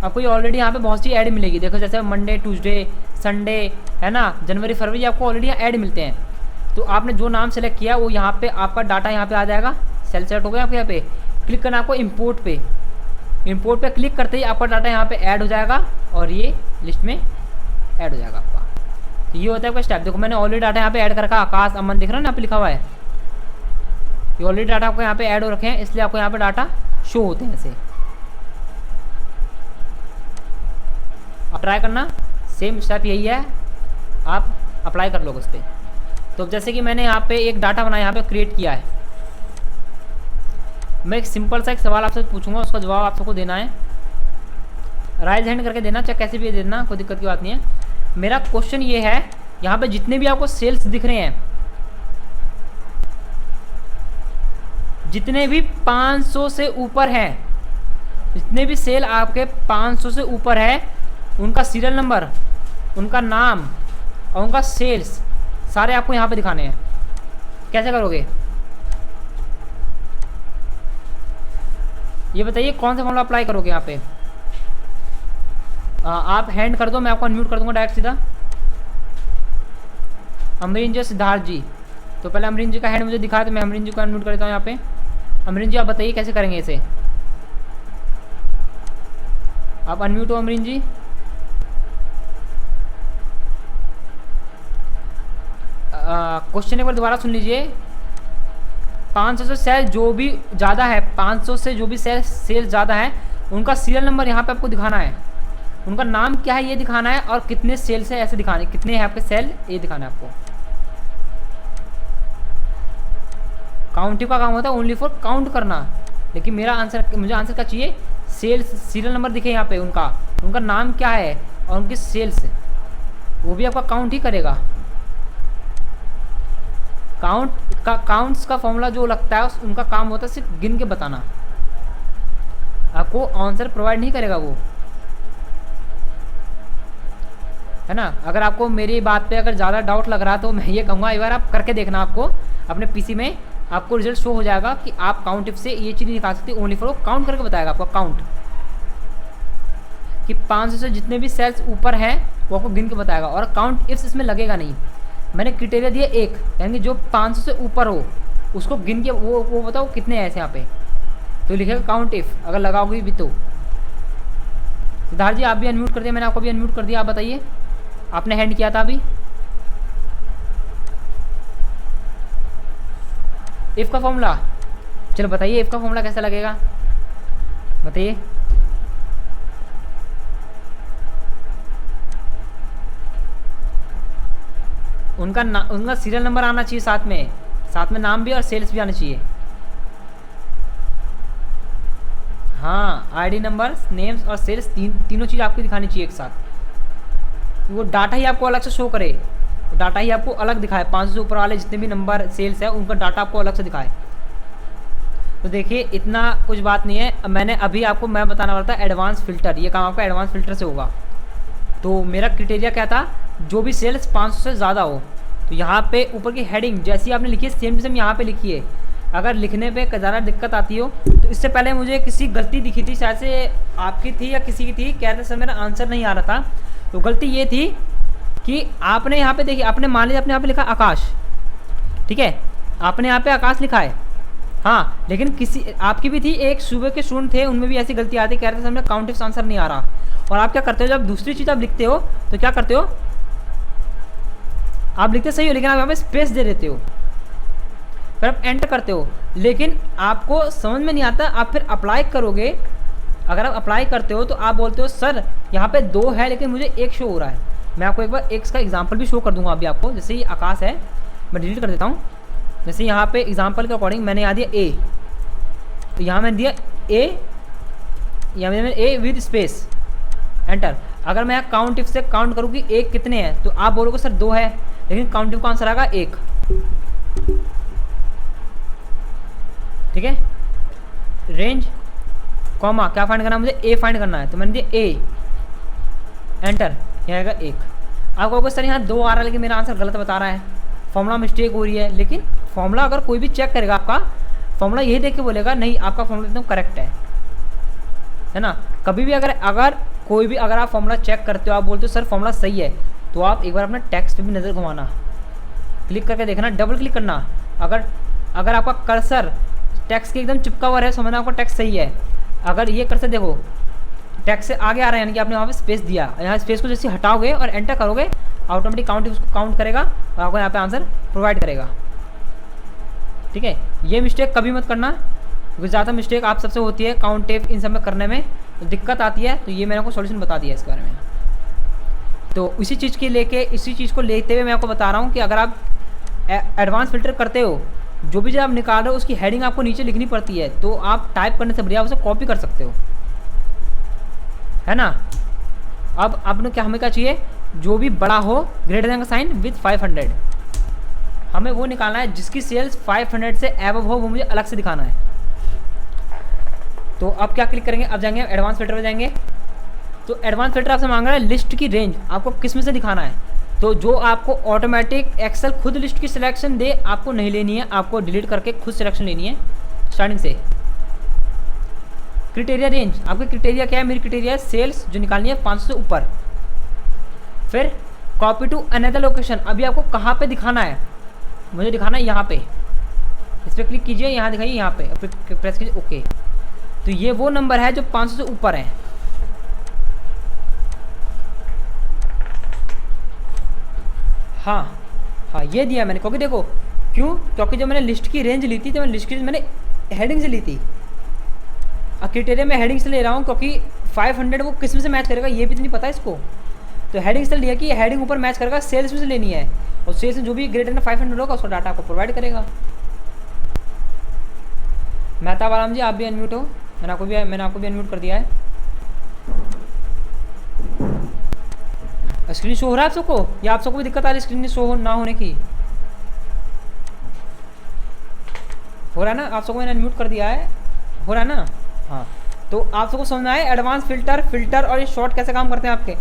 आपको ये ऑलरेडी यहाँ पे बहुत सी ऐड मिलेगी। देखो जैसे मंडे, ट्यूसडे, संडे, है ना, जनवरी, फरवरी, आपको ऑलरेडी यहाँ ऐड मिलते हैं। तो आपने जो नाम सेलेक्ट किया वो यहाँ पे आपका डाटा यहाँ पे आ जाएगा। सेल सेलेक्ट हो गया आपको। यहाँ पे क्लिक करना है आपको इम्पोर्ट पे। इम्पोर्ट पे क्लिक करते ही आपका डाटा यहाँ पे ऐड हो जाएगा और ये लिस्ट में ऐड हो जाएगा आपका। तो ये होता है आपका स्टेप। देखो मैंने ऑलरेडी डाटा यहाँ पे ऐड कर रखा, आकाश, अमन, दिख रहा है ना, यहाँ पे लिखा हुआ है। ये ऑलरेडी डाटा आपको यहाँ पे ऐड हो रखे हैं, इसलिए आपको यहाँ पे डाटा शो होते हैं ऐसे। आप ट्राई करना, सेम स्टेप यही है, आप अप्लाई कर लो उस पर। तो जैसे कि मैंने यहाँ पे एक डाटा बनाया, यहाँ पे क्रिएट किया है। मैं एक सिंपल सा एक सवाल आपसे पूछूंगा, उसका जवाब आप सबको देना है। राइज हैंड करके देना, चाहे कैसे भी देना, कोई दिक्कत की बात नहीं है। मेरा क्वेश्चन ये है, यहाँ पे जितने भी आपको सेल्स दिख रहे हैं, जितने भी 500 से ऊपर हैं, जितने भी सेल आपके 500 से ऊपर है, उनका सीरियल नंबर, उनका नाम और उनका सेल्स सारे आपको यहाँ पे दिखाने हैं। कैसे करोगे ये बताइए, कौन सा फॉर्मूला अप्लाई करोगे यहाँ पे। आप हैंड कर दो, मैं आपको अनम्यूट कर दूंगा डायरेक्ट सीधा। अमरीन जी, सिद्धार्थ जी, तो पहले अमरीन जी का हैंड मुझे दिखा, तो मैं अमरीन जी को अनम्यूट कर देता हूँ यहाँ पे। अमरीन जी आप बताइए कैसे करेंगे इसे। आप अनम्यूट हो अमरीन जी। क्वेश्चन एक बार दोबारा सुन लीजिए। 500 से सेल जो भी ज़्यादा है, 500 से जो भी सेल ज़्यादा है, उनका सीरियल नंबर यहाँ पे आपको दिखाना है। उनका नाम क्या है ये दिखाना है, और कितने सेल्स है ऐसे दिखाने, कितने हैं आपके सेल ये दिखाना है आपको। काउंटिंग का काम होता है ओनली फॉर काउंट करना, लेकिन मेरा आंसर, मुझे आंसर क्या चाहिए, सेल्स, सीरियल नंबर दिखे यहाँ पे, उनका नाम क्या है और उनकी सेल्स, वो भी आपका काउंट ही करेगा। काउंट्स का फॉर्मूला जो लगता है उनका काम होता है सिर्फ गिन के बताना, आपको आंसर प्रोवाइड नहीं करेगा वो, है ना। अगर आपको मेरी बात पे अगर ज़्यादा डाउट लग रहा है तो मैं ये कहूँगा एक बार आप करके देखना। आपको अपने पीसी में आपको रिजल्ट शो हो जाएगा कि आप काउंट इफ से ये चीज़ नहीं निकाल सकते, ओनली फॉर काउंट करके बताएगा आपको काउंट, कि 500 से जितने भी सेल्स ऊपर हैं वो आपको गिन के बताएगा, और काउंट इफ्स इसमें लगेगा नहीं। मैंने क्राइटेरिया दिया एक, यानी जो 500 से ऊपर हो उसको गिन के वो बताओ कितने हैं ऐसे यहाँ पे, तो लिखेगा काउंट इफ, अगर लगाओगे भी तो। सिद्धार्थ जी आप भी अनम्यूट कर दिया, मैंने आपको भी अनम्यूट कर दिया। आप बताइए, आपने हैंड किया था अभी। इफ का फॉर्मूला, चलो बताइए इफ का फॉर्मूला कैसा लगेगा, बताइए। उनका सीरियल नंबर आना चाहिए साथ में नाम भी और सेल्स भी आना चाहिए। हाँ, आईडी नंबर, नेम्स और सेल्स, तीनों चीज़ आपको दिखानी चाहिए एक साथ। वो डाटा ही आपको अलग से शो करे, डाटा ही आपको अलग दिखाए। 500 से ऊपर वाले जितने भी नंबर सेल्स है उनका डाटा आपको अलग से दिखाए। तो देखिए इतना कुछ बात नहीं है। मैंने अभी आपको मैं बताना वाला था एडवांस फिल्टर, ये काम आपका एडवांस फिल्टर से होगा। तो मेरा क्राइटेरिया क्या था, जो भी सेल्स 500 से ज़्यादा हो, तो यहाँ पे ऊपर की हेडिंग जैसी आपने लिखी है सेम टू सेम यहाँ पे लिखिए। अगर लिखने पे ज़्यादा दिक्कत आती हो तो इससे पहले मुझे किसी गलती दिखी थी, शायद से आपकी थी या किसी की थी, कहते सर मेरा आंसर नहीं आ रहा था। तो गलती ये थी कि आपने यहाँ पे देखिए, आपने मान लीजिए आपने यहाँ पे लिखा आकाश, ठीक है, आपने यहाँ पे आकाश लिखा है, हाँ, लेकिन किसी आपकी भी थी, एक सुबह के स्टूडेंट थे, उनमें भी ऐसी गलती आती है, कह रहे थे हमने काउंट इफ्स आंसर नहीं आ रहा। और आप क्या करते हो, जब दूसरी चीज़ आप लिखते हो तो क्या करते हो, आप लिखते सही हो लेकिन आप यहाँ पे स्पेस दे देते हो, फिर आप एंटर करते हो, लेकिन आपको समझ में नहीं आता। आप फिर अप्लाई करोगे, अगर आप अप्लाई करते हो तो आप बोलते हो सर यहाँ पे 2 है लेकिन मुझे 1 शो हो रहा है। मैं आपको एक बार एक का एग्जांपल भी शो कर दूंगा अभी आपको। जैसे ये आकाश है, मैं डिलीट कर देता हूँ। जैसे यहाँ पे एग्जांपल के अकॉर्डिंग मैंने यहाँ दिया ए, तो यहाँ मैंने दिया ए, यहाँ मैंने ए विद स्पेस, एंटर। अगर मैं काउंट इफ से काउंट करूँ कि 1 कितने हैं, तो आप बोलोगे सर 2 है, लेकिन काउंट इफ का आंसर आएगा 1। ठीक है, रेंज कॉमा क्या फाइंड करना है मुझे, ए फाइंड करना है, तो मैंने दिया ए, एंटर, यहाँ आएगा 1। आप कहोगे सर यहाँ 2 आ रहा है लेकिन मेरा आंसर गलत बता रहा है, फॉर्मूला मिस्टेक हो रही है। लेकिन फॉर्मूला अगर कोई भी चेक करेगा आपका, फॉर्मूला यही देख के बोलेगा नहीं आपका फॉर्मूला एकदम करेक्ट है ना। कभी भी अगर कोई भी अगर आप फॉर्मूला चेक करते हो, आप बोलते हो सर फॉर्मूला सही है, तो आप एक बार अपने टेक्स्ट पे भी नज़र घुमाना, क्लिक करके देखना, डबल क्लिक करना। अगर आपका कर्सर टेक्स्ट के एकदम चिपका हुआ है, समझना आपका टेक्स्ट सही है। अगर ये कर्सर देखो टेक्स्ट से आगे आ रहा है, यानी कि आपने वहाँ पे स्पेस दिया, यहाँ स्पेस को जैसे हटाओगे और एंटर करोगे, ऑटोमेटिक काउंट उसको काउंट करेगा और आपको यहाँ पे आंसर प्रोवाइड करेगा। ठीक है, ये मिस्टेक कभी मत करना, क्योंकि ज़्यादा मिस्टेक आप सबसे होती है काउंट टेप इन सब में करने में, तो दिक्कत आती है। तो ये मैंने आपको सॉल्यूशन बता दिया इस बारे में। तो इसी चीज़ को लेते हुए मैं आपको बता रहा हूँ कि अगर आप एडवांस फिल्टर करते हो, जो भी जब आप निकाल रहे हो उसकी हेडिंग आपको नीचे लिखनी पड़ती है, तो आप टाइप करने से बढ़िया उसे कॉपी कर सकते हो, है ना। अब आपने क्या, हमें क्या चाहिए, जो भी बड़ा हो ग्रेटर देन का साइन विथ 500, हमें वो निकालना है जिसकी सेल्स 500 से एबव हो, वो मुझे अलग से दिखाना है। तो अब क्या क्लिक करेंगे, अब जाएंगे एडवांस फिल्टर में जाएंगे। तो एडवांस फिल्टर आपसे मांग रहा है लिस्ट की रेंज आपको किस में से दिखाना है। तो जो आपको ऑटोमेटिक एक्सेल खुद लिस्ट की सिलेक्शन दे, आपको नहीं लेनी है, आपको डिलीट करके खुद सिलेक्शन लेनी है स्टार्टिंग से। क्राइटेरिया रेंज, आपके क्राइटेरिया क्या है, मेरी क्राइटेरिया है सेल्स जो निकालनी है 500 से ऊपर। फिर कॉपी टू अनदर लोकेशन, अभी आपको कहाँ पे दिखाना है, मुझे दिखाना है यहाँ पे, इस पर क्लिक कीजिए, यहाँ दिखाइए, यहाँ पे फिर प्रेस कीजिए ओके। तो ये वो नंबर है जो 500 से ऊपर है। हाँ, ये दिया मैंने, क्योंकि देखो क्यों, क्योंकि जब मैंने लिस्ट की रेंज ली थी तो मैंने लिस्ट की मैंने हेडिंग से ली थी। अब क्राइटेरिया मैं हेडिंग से ले रहा हूँ क्योंकि 500 वो किस में से मैच करेगा ये भी तो नहीं पता इसको, तो हेडिंग से लिया कि ये हेडिंग ऊपर मैच करेगा, सेल्स में से लेनी है, और सेल्स में जो भी ग्रेटर देन 500 होगा उसका डाटा आपको प्रोवाइड करेगा। मेहता बालाम जी आप भी अनम्यूट हो, मैंने आपको भी अनम्यूट कर दिया है। स्क्रीन शो हो रहा है आप सबको, या आप सबको भी दिक्कत आ रही है स्क्रीन शो ना होने की? हो रहा है ना, आप सबको मैंने अनम्यूट कर दिया है, हो रहा है ना। हाँ, तो आप सबको समझना है एडवांस फिल्टर और ये शॉर्ट कैसे काम करते हैं आपके।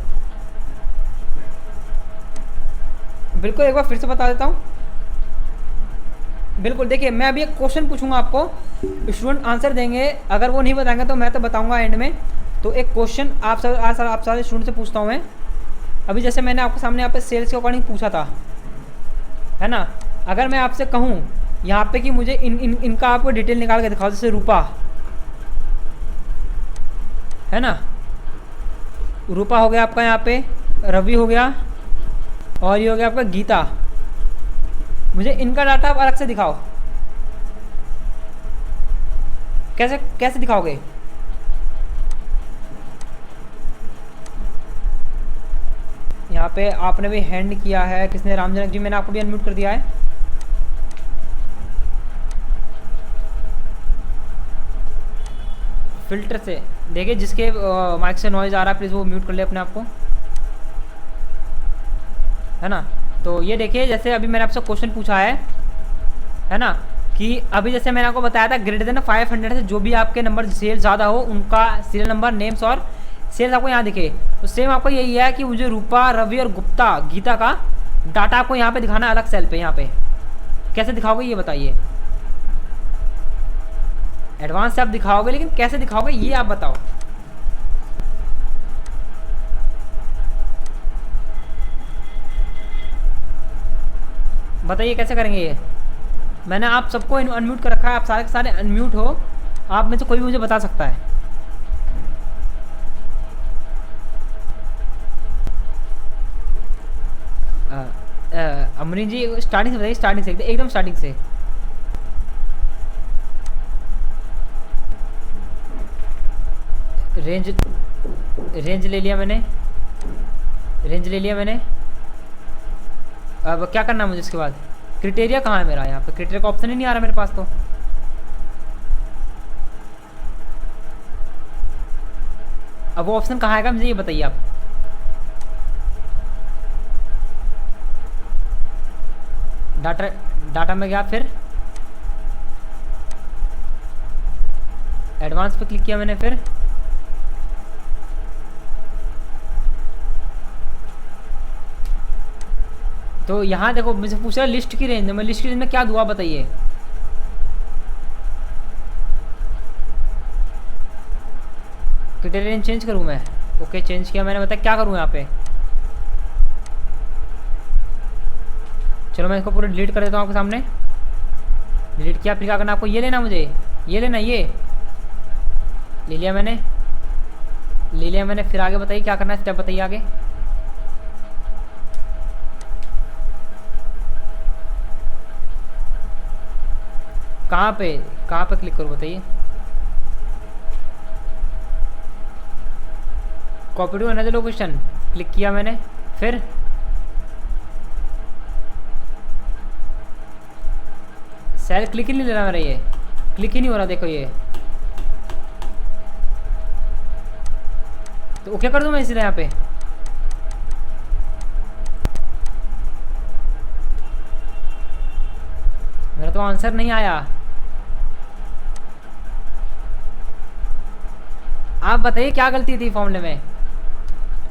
बिल्कुल एक बार फिर से बता देता हूँ। बिल्कुल देखिए, मैं अभी एक क्वेश्चन पूछूंगा आपको, स्टूडेंट आंसर देंगे, अगर वो नहीं बताएंगे तो मैं तो बताऊंगा एंड में। तो एक क्वेश्चन आप सारे स्टूडेंट से पूछता हूँ मैं। अभी जैसे मैंने आपके सामने यहाँ पे सेल्स के अकॉर्डिंग पूछा था, है ना। अगर मैं आपसे कहूँ यहाँ पे कि मुझे इनका आपको डिटेल निकाल के दिखाओ, जैसे रूपा है ना, रूपा हो गया आपका, यहाँ पे रवि हो गया, और ये हो गया आपका गीता, मुझे इनका डाटा आप अलग से दिखाओ। कैसे दिखाओगे? यहाँ पे आपने भी हैंड किया है, किसने, रामजनक जी, मैंने आपको भी अनम्यूट कर दिया है। फिल्टर से देखिए, जिसके माइक से नॉइज़ आ रहा है प्लीज़ वो म्यूट कर ले अपने आप को, है ना। तो ये देखिए, जैसे अभी मैंने आपसे क्वेश्चन पूछा है ना, कि अभी जैसे मैंने आपको बताया था ग्रेटर देन 500 से जो भी आपके नंबर सेल ज़्यादा हो उनका सीरियल नंबर, नेम्स और सेल्स आपको यहाँ दिखे। तो सेम आपको यही है कि मुझे रूपा, रवि और गुप्ता, गीता का डाटा आपको यहाँ पे दिखाना है अलग सेल पे। यहाँ पे कैसे दिखाओगे ये बताइए? एडवांस से आप दिखाओगे, लेकिन कैसे दिखाओगे ये आप बताओ। बताइए कैसे करेंगे ये? मैंने आप सबको अनम्यूट कर रखा है, आप सारे के सारे अनम्यूट हो। आप में से कोई भी मुझे बता सकता है। अमरीन जी स्टार्टिंग से बताइए, स्टार्टिंग से एकदम स्टार्टिंग से। रेंज रेंज ले लिया मैंने, रेंज ले लिया मैंने। अब क्या करना है मुझे इसके बाद? क्राइटेरिया कहाँ है मेरा? यहाँ पे क्राइटेरिया का ऑप्शन ही नहीं आ रहा मेरे पास। तो अब वो ऑप्शन कहाँ आएगा मुझे ये बताइए आप। डाटा डाटा में गया, फिर एडवांस पे क्लिक किया मैंने, फिर तो यहाँ देखो मुझे पूछ रहा है लिस्ट की रेंज। मैं लिस्ट की रेंज में क्या दूँ बताइए। क्राइटेरिया रेंज चेंज करूँ मैं? ओके चेंज किया मैंने। बता क्या करूँ यहाँ पे? चलो मैं इसको पूरा डिलीट कर देता हूँ आपके सामने। डिलीट किया, फिर क्या करना आपको? ये लेना, मुझे ये लेना, ये ले लिया मैंने, ले लिया मैंने। फिर आगे बताइए क्या करना है, स्टेप बताइए आगे। कहाँ पे क्लिक करूँ बताइए? Copy to another location click किया मैंने, फिर सेल क्लिक ही नहीं ले रहा मेरा, ये क्लिक ही नहीं हो रहा। देखो ये तो क्या कर दूँ मैं इसलिए यहाँ पे? मेरा तो आंसर नहीं आया। आप बताइए क्या गलती थी फॉर्मूले में?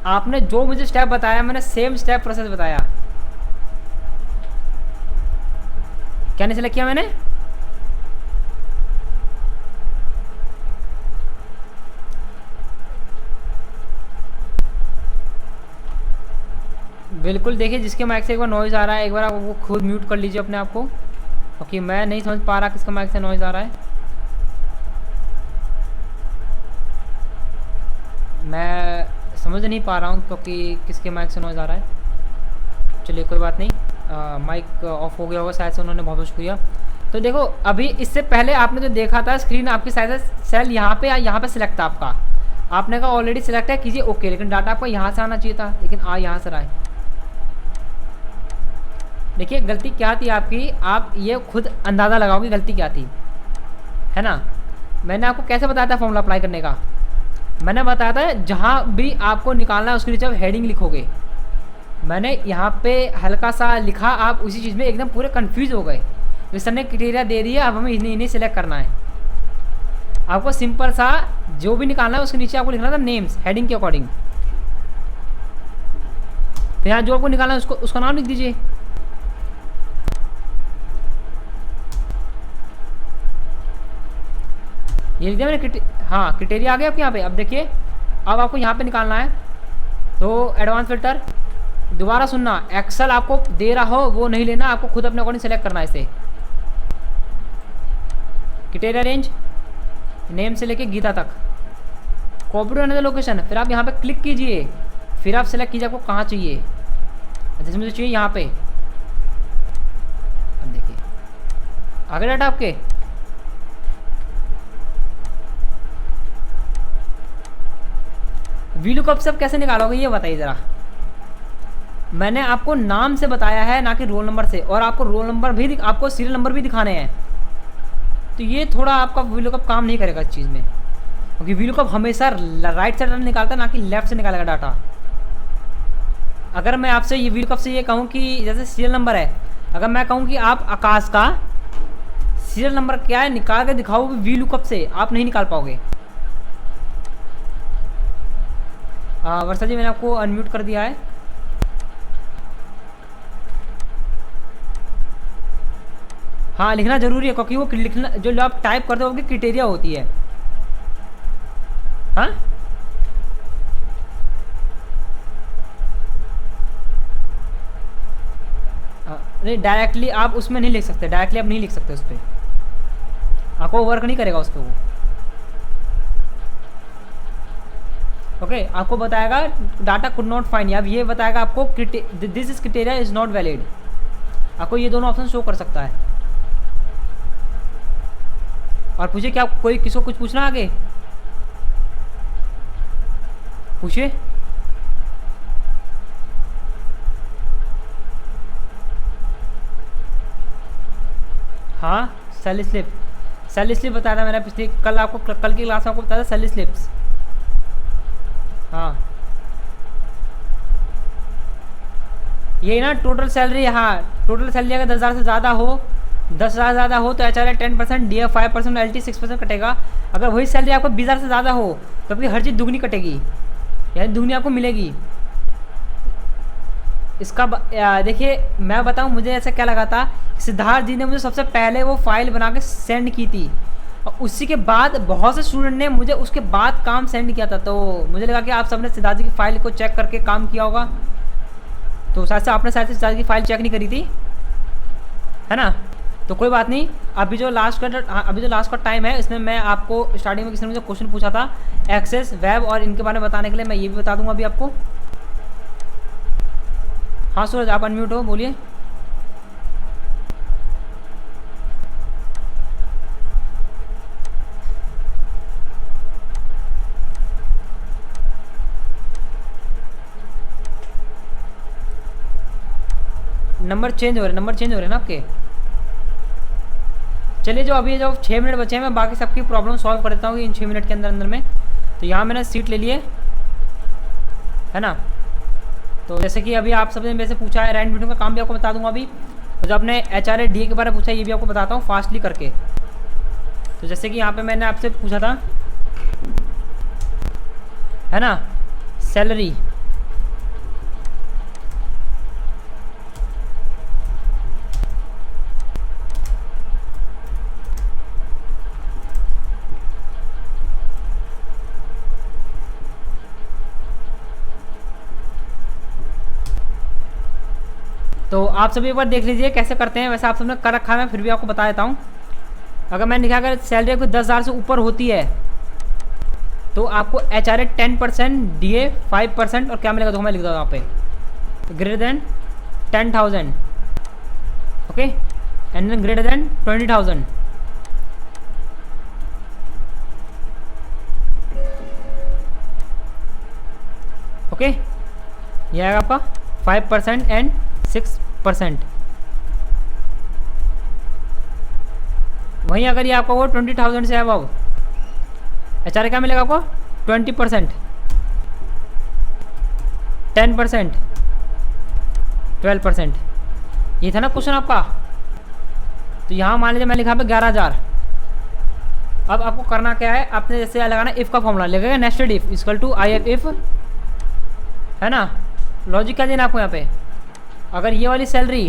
आपने जो मुझे स्टेप बताया मैंने सेम स्टेप प्रोसेस बताया। क्या नहीं सिलेक्ट किया मैंने? बिल्कुल देखिए, जिसके माइक से एक बार नॉइज़ आ रहा है एक बार आप वो खुद म्यूट कर लीजिए अपने आप को, क्योंकि मैं नहीं समझ पा रहा किसका माइक से नॉइज़ आ रहा है। मैं समझ नहीं पा रहा हूँ क्योंकि किसके माइक से नॉइज़ आ रहा है। चलिए कोई बात नहीं, माइक ऑफ हो गया होगा शायद से, उन्होंने बहुत बहुत शुक्रिया। तो देखो अभी इससे पहले आपने जो देखा था स्क्रीन आपकी शायद सेल यहाँ पे या यहाँ पे सिलेक्ट था आपका। आपने कहा ऑलरेडी सिलेक्ट है कीजिए ओके, लेकिन डाटा आपको यहाँ से आना चाहिए था, लेकिन यहाँ से रहा है। देखिए गलती क्या थी आपकी, आप ये खुद अंदाज़ा लगाओगे गलती क्या थी, है ना। मैंने आपको कैसे बताया था फॉर्मूला अप्लाई करने का? मैंने बताया था जहाँ भी आपको निकालना है उसके नीचे आप हेडिंग लिखोगे। मैंने यहाँ पे हल्का सा लिखा, आप उसी चीज़ में एकदम पूरे कंफ्यूज हो गए। तो सर ने क्राइटेरिया दे दिया, अब हमें इन्हें सेलेक्ट करना है। आपको सिंपल सा जो भी निकालना है उसके नीचे आपको लिखना था नेम्स, हेडिंग के अकॉर्डिंग। तो यहाँ जो आपको निकालना है उसका नाम लिख दीजिए। ये लिख दिया मैंने। हाँ क्राइटेरिया आ गया आपके यहाँ पे। अब देखिए अब आपको यहाँ पे निकालना है, तो एडवांस फिल्टर दोबारा सुनना, एक्सेल आपको दे रहा हो वो नहीं लेना, आपको खुद अपने अकॉर्डिंग सेलेक्ट करना है इसे। क्राइटेरिया रेंज नेम से लेके गीता तक, कॉपी टू अनदर लोकेशन, फिर आप यहाँ पे क्लिक कीजिए, फिर आप सेलेक्ट कीजिए आपको कहाँ चाहिए। जैसे मुझे चाहिए यहाँ पे। अब देखिए आ गया डाटा आपके। वीलुकअप सब कैसे निकालोगे ये बताइए ज़रा। मैंने आपको नाम से बताया है ना कि रोल नंबर से, और आपको रोल नंबर भी आपको सीरियल नंबर भी दिखाने हैं। तो ये थोड़ा आपका वीलुकअप काम नहीं करेगा इस चीज़ में, क्योंकि वीलुकअप हमेशा राइट साइड निकालता है ना कि लेफ्ट से निकालेगा डाटा। अगर मैं आपसे ये वीलुकअप से ये कहूँ कि जैसे सीरियल नंबर है, अगर मैं कहूँ कि आप आकाश का सीरियल नंबर क्या है निकाल के दिखाओगे वीलुकअप से, आप नहीं निकाल पाओगे। वर्षा जी मैंने आपको अनम्यूट कर दिया है। हाँ लिखना जरूरी है, क्योंकि वो लिखना जो आप टाइप करते हो वो क्राइटेरिया होती है। हाँ नहीं, डायरेक्टली आप उसमें नहीं लिख सकते, डायरेक्टली आप नहीं लिख सकते उस पर, आपको वर्क नहीं करेगा उस पर वो। ओके आपको बताएगा डाटा कुड नॉट फाइंड, या ये बताएगा आपको this is criteria is not valid, आपको ये दोनों ऑप्शन शो कर सकता है। और पूछिए क्या कोई किसको कुछ पूछना आगे, पूछिए। हाँ सेल स्लिप बताया था मैंने पिछली कल आपको, कल की क्लास में आपको बताया था सेल स्लिप्स। हाँ यही ना टोटल सैलरी, हाँ टोटल सैलरी अगर 10,000 से ज़्यादा हो, 10,000 से ज़्यादा हो तो HRA 10%, DF 5%, LT 6% कटेगा। अगर वही सैलरी आपको 20,000 से ज़्यादा हो तो आपकी हर चीज़ दुगनी कटेगी, यानी दुगनी आपको मिलेगी। इसका देखिए मैं बताऊं, मुझे ऐसा क्या लगा था, सिद्धार्थ जी ने मुझे सबसे पहले वो फाइल बना के सेंड की थी, और उसी के बाद बहुत से स्टूडेंट ने मुझे उसके बाद काम सेंड किया था। तो मुझे लगा कि आप सबने सिद्धार्थ जी की फाइल को चेक करके काम किया होगा, तो शायद से आपने शायद से सिद्धार्थ की फाइल चेक नहीं करी थी, है ना। तो कोई बात नहीं, अभी जो लास्ट का टाइम है, इसमें मैं आपको स्टार्टिंग में किसी ने मुझे क्वेश्चन पूछा था एक्सेस वेब और इनके बारे में बताने के लिए मैं ये भी बता दूंगा अभी आपको। हाँ सूरज आप अनम्यूट हो, बोलिए। नंबर चेंज हो रहे हैं ना आपके। चलिए जो अभी जो 6 मिनट बचे हैं, मैं बाकी सबकी प्रॉब्लम सॉल्व कर देता हूँ इन 6 मिनट के अंदर में। तो यहाँ मैंने सीट ले लिए, है ना। तो जैसे कि अभी आप सबने मेरे से पूछा है, रैंड मीटिंग का काम भी आपको बता दूंगा अभी, और जो आपने HRA DA के बारे में पूछा है ये भी आपको बताता हूँ फास्टली करके। तो जैसे कि यहाँ पे मैंने आपसे पूछा था, है ना, सैलरी, तो आप सभी एक बार देख लीजिए कैसे करते हैं। वैसे आप सबने कर रखा है, मैं फिर भी आपको बता देता हूँ। अगर मैंने लिखा अगर सैलरी आपको 10,000 से ऊपर होती है तो आपको HRA 10%, DA 5% और क्या मिलेगा, तो मैं लिख दूँ यहाँ पे greater than 10,000, okay, and then greater than 20,000, okay. यह आएगा आपका 5% एंड 6%। वहीं अगर ये आपका वो 20,000 से अबव, HRA क्या मिलेगा आपको 20%, 10%, 12%। ये था ना क्वेश्चन आपका। तो यहाँ मान लीजिए मैं लिखा पे 11,000। अब आपको करना क्या है, आपने जैसे लगाना इफ़ का फॉर्मूला लगेगा, nested if equal to IF if, है ना। लॉजिक क्या देना आपको यहाँ पे, अगर ये वाली salary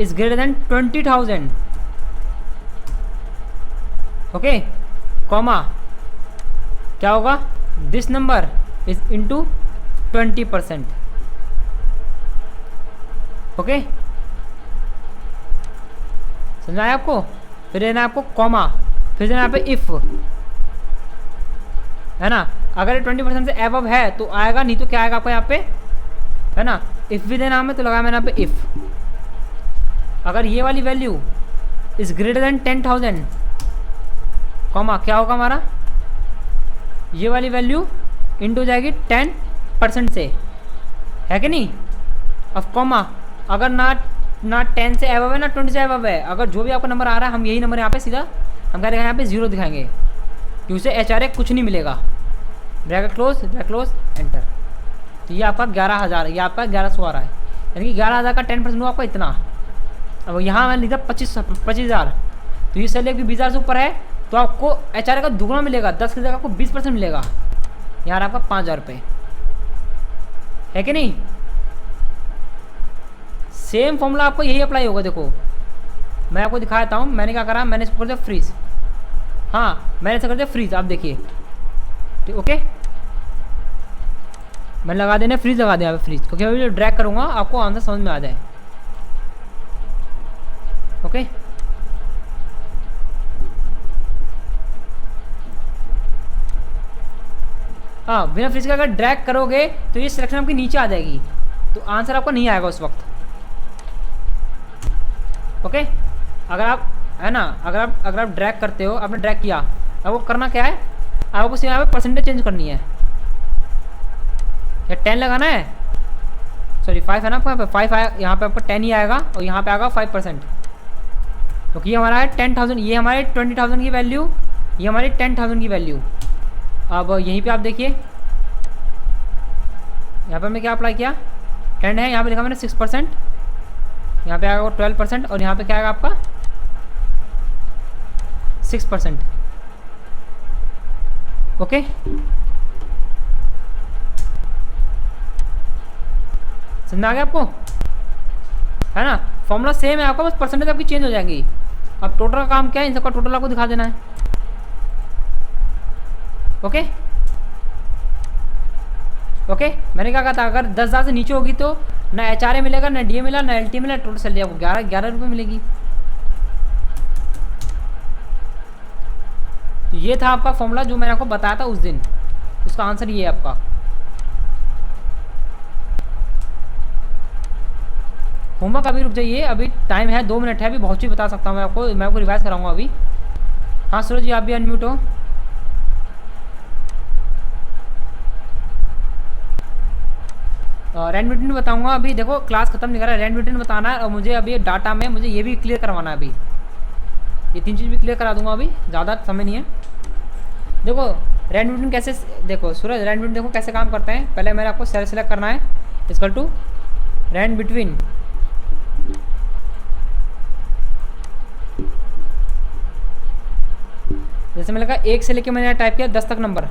is greater than 20,000, okay, comma क्या होगा, this number is into 20%, okay, समझ आया आपको। फिर देना आपको कॉमा, फिर देना यहाँ पे इफ, है ना। अगर 20% से एबव है तो आएगा, नहीं तो क्या आएगा आपको यहाँ पे, है ना। इफ़ भी देना हमें तो लगाया मैंने यहाँ पे इफ़। अगर ये वाली value is greater than 10,000, comma क्या होगा हमारा, ये वाली वैल्यू इंटू हो जाएगी 10% से, है कि नहीं। अब कॉमा अगर ना 10 से एबव है ना 20 से एबव है, अगर जो भी आपका नंबर आ रहा है हम यही नंबर यहाँ पे सीधा हम कह रहे हैं यहाँ पे 0 दिखाएंगे, क्योंकि उसे HRA कुछ नहीं मिलेगा। Bracket close enter. तो ये आपका 11,000, ये आपका 1100 आ रहा है, यानी कि 11,000 का 10% हुआ आपका इतना। अब यहाँ मैंने लिखा 25,000, तो ये सैलरी 20,000 से ऊपर है तो आपको HRA का दुगना मिलेगा, 10 की जगह आपको 20% मिलेगा, यहाँ आपका 5,000 रुपये, है कि नहीं। सेम फॉर्मूला आपको यही अप्लाई होगा। देखो मैं आपको दिखाता हूँ, मैंने क्या करा, मैंने इसको कर दिया फ्रीज, हाँ मैंने इसे कर दिया फ्रीज, आप देखिए, ठीक, ओके। मैंने लगा देना फ्रीज, लगा दिया फ्रीज, क्योंकि अभी जो ड्रैग करूँगा आपको आंसर समझ में आ जाए। ओके। हाँ, बिना फ्रीज के अगर ड्रैग करोगे तो ये सिलेक्शन आपकी नीचे आ जाएगी, तो आंसर आपका नहीं आएगा उस वक्त। ओके, अगर आप है ना, अगर आप ड्रैग करते हो, आपने ड्रैग किया, अब वो करना क्या है, आपको सिर्फ यहाँ पे परसेंटेज चेंज करनी है। या 10 लगाना है, सॉरी 5 है ना आपको, यहाँ पे 5 आया, यहाँ पे आपको 10 ही आएगा और यहाँ पे आएगा 5%, क्योंकि ये हमारा है 10,000, ये हमारे 20,000 की वैल्यू, ये हमारी 10,000 की वैल्यू। अब यहीं पे आप देखिए, यहाँ पे मैं क्या अप्लाई किया, 10 है, यहाँ पे लिखा मैंने 6%, यहाँ पे आएगा 12% और यहाँ पे क्या आएगा आपका 6%। ओके, समझ में आ गया आपको, है ना। फॉर्मूला सेम है आपका, बस परसेंटेज आपकी चेंज हो जाएंगी। अब टोटल का काम क्या है, इन सबका टोटल आपको दिखा देना है। ओके ओके, मैंने क्या कहा था, अगर 10,000 से नीचे होगी तो ना HRA मिलेगा, ना DA मिला, ना LT मिला, टोटल सैलरी आपको 11 रुपये मिलेगी। तो ये था आपका फॉर्मूला जो मैंने आपको बताया था उस दिन, उसका आंसर ये है आपका। होमवर्क अभी रुक जाइए, अभी टाइम है 2 मिनट है, अभी बहुत चीज़ बता सकता हूँ मैं आपको रिवाइज कराऊंगा अभी। हाँ सूरज जी, आप भी अनम्यूट हो। रैंड बिटवीन बताऊंगा अभी, देखो क्लास खत्म नहीं कर रहा है, रैंड बिटवीन बताना है और मुझे अभी डाटा में मुझे ये भी क्लियर करवाना है। अभी ये 3 चीज़ भी क्लियर करा दूंगा, अभी ज़्यादा समय नहीं है। देखो रैंड बिटवीन कैसे, देखो सूरज रैंड बिटवीन देखो कैसे काम करते हैं। पहले मैंने आपको सेल सेलेक्ट करना है, इक्वल टू रैंड बिटवीन, जैसे मैंने कहा 1 से लेके मैंने टाइप किया 10 तक number,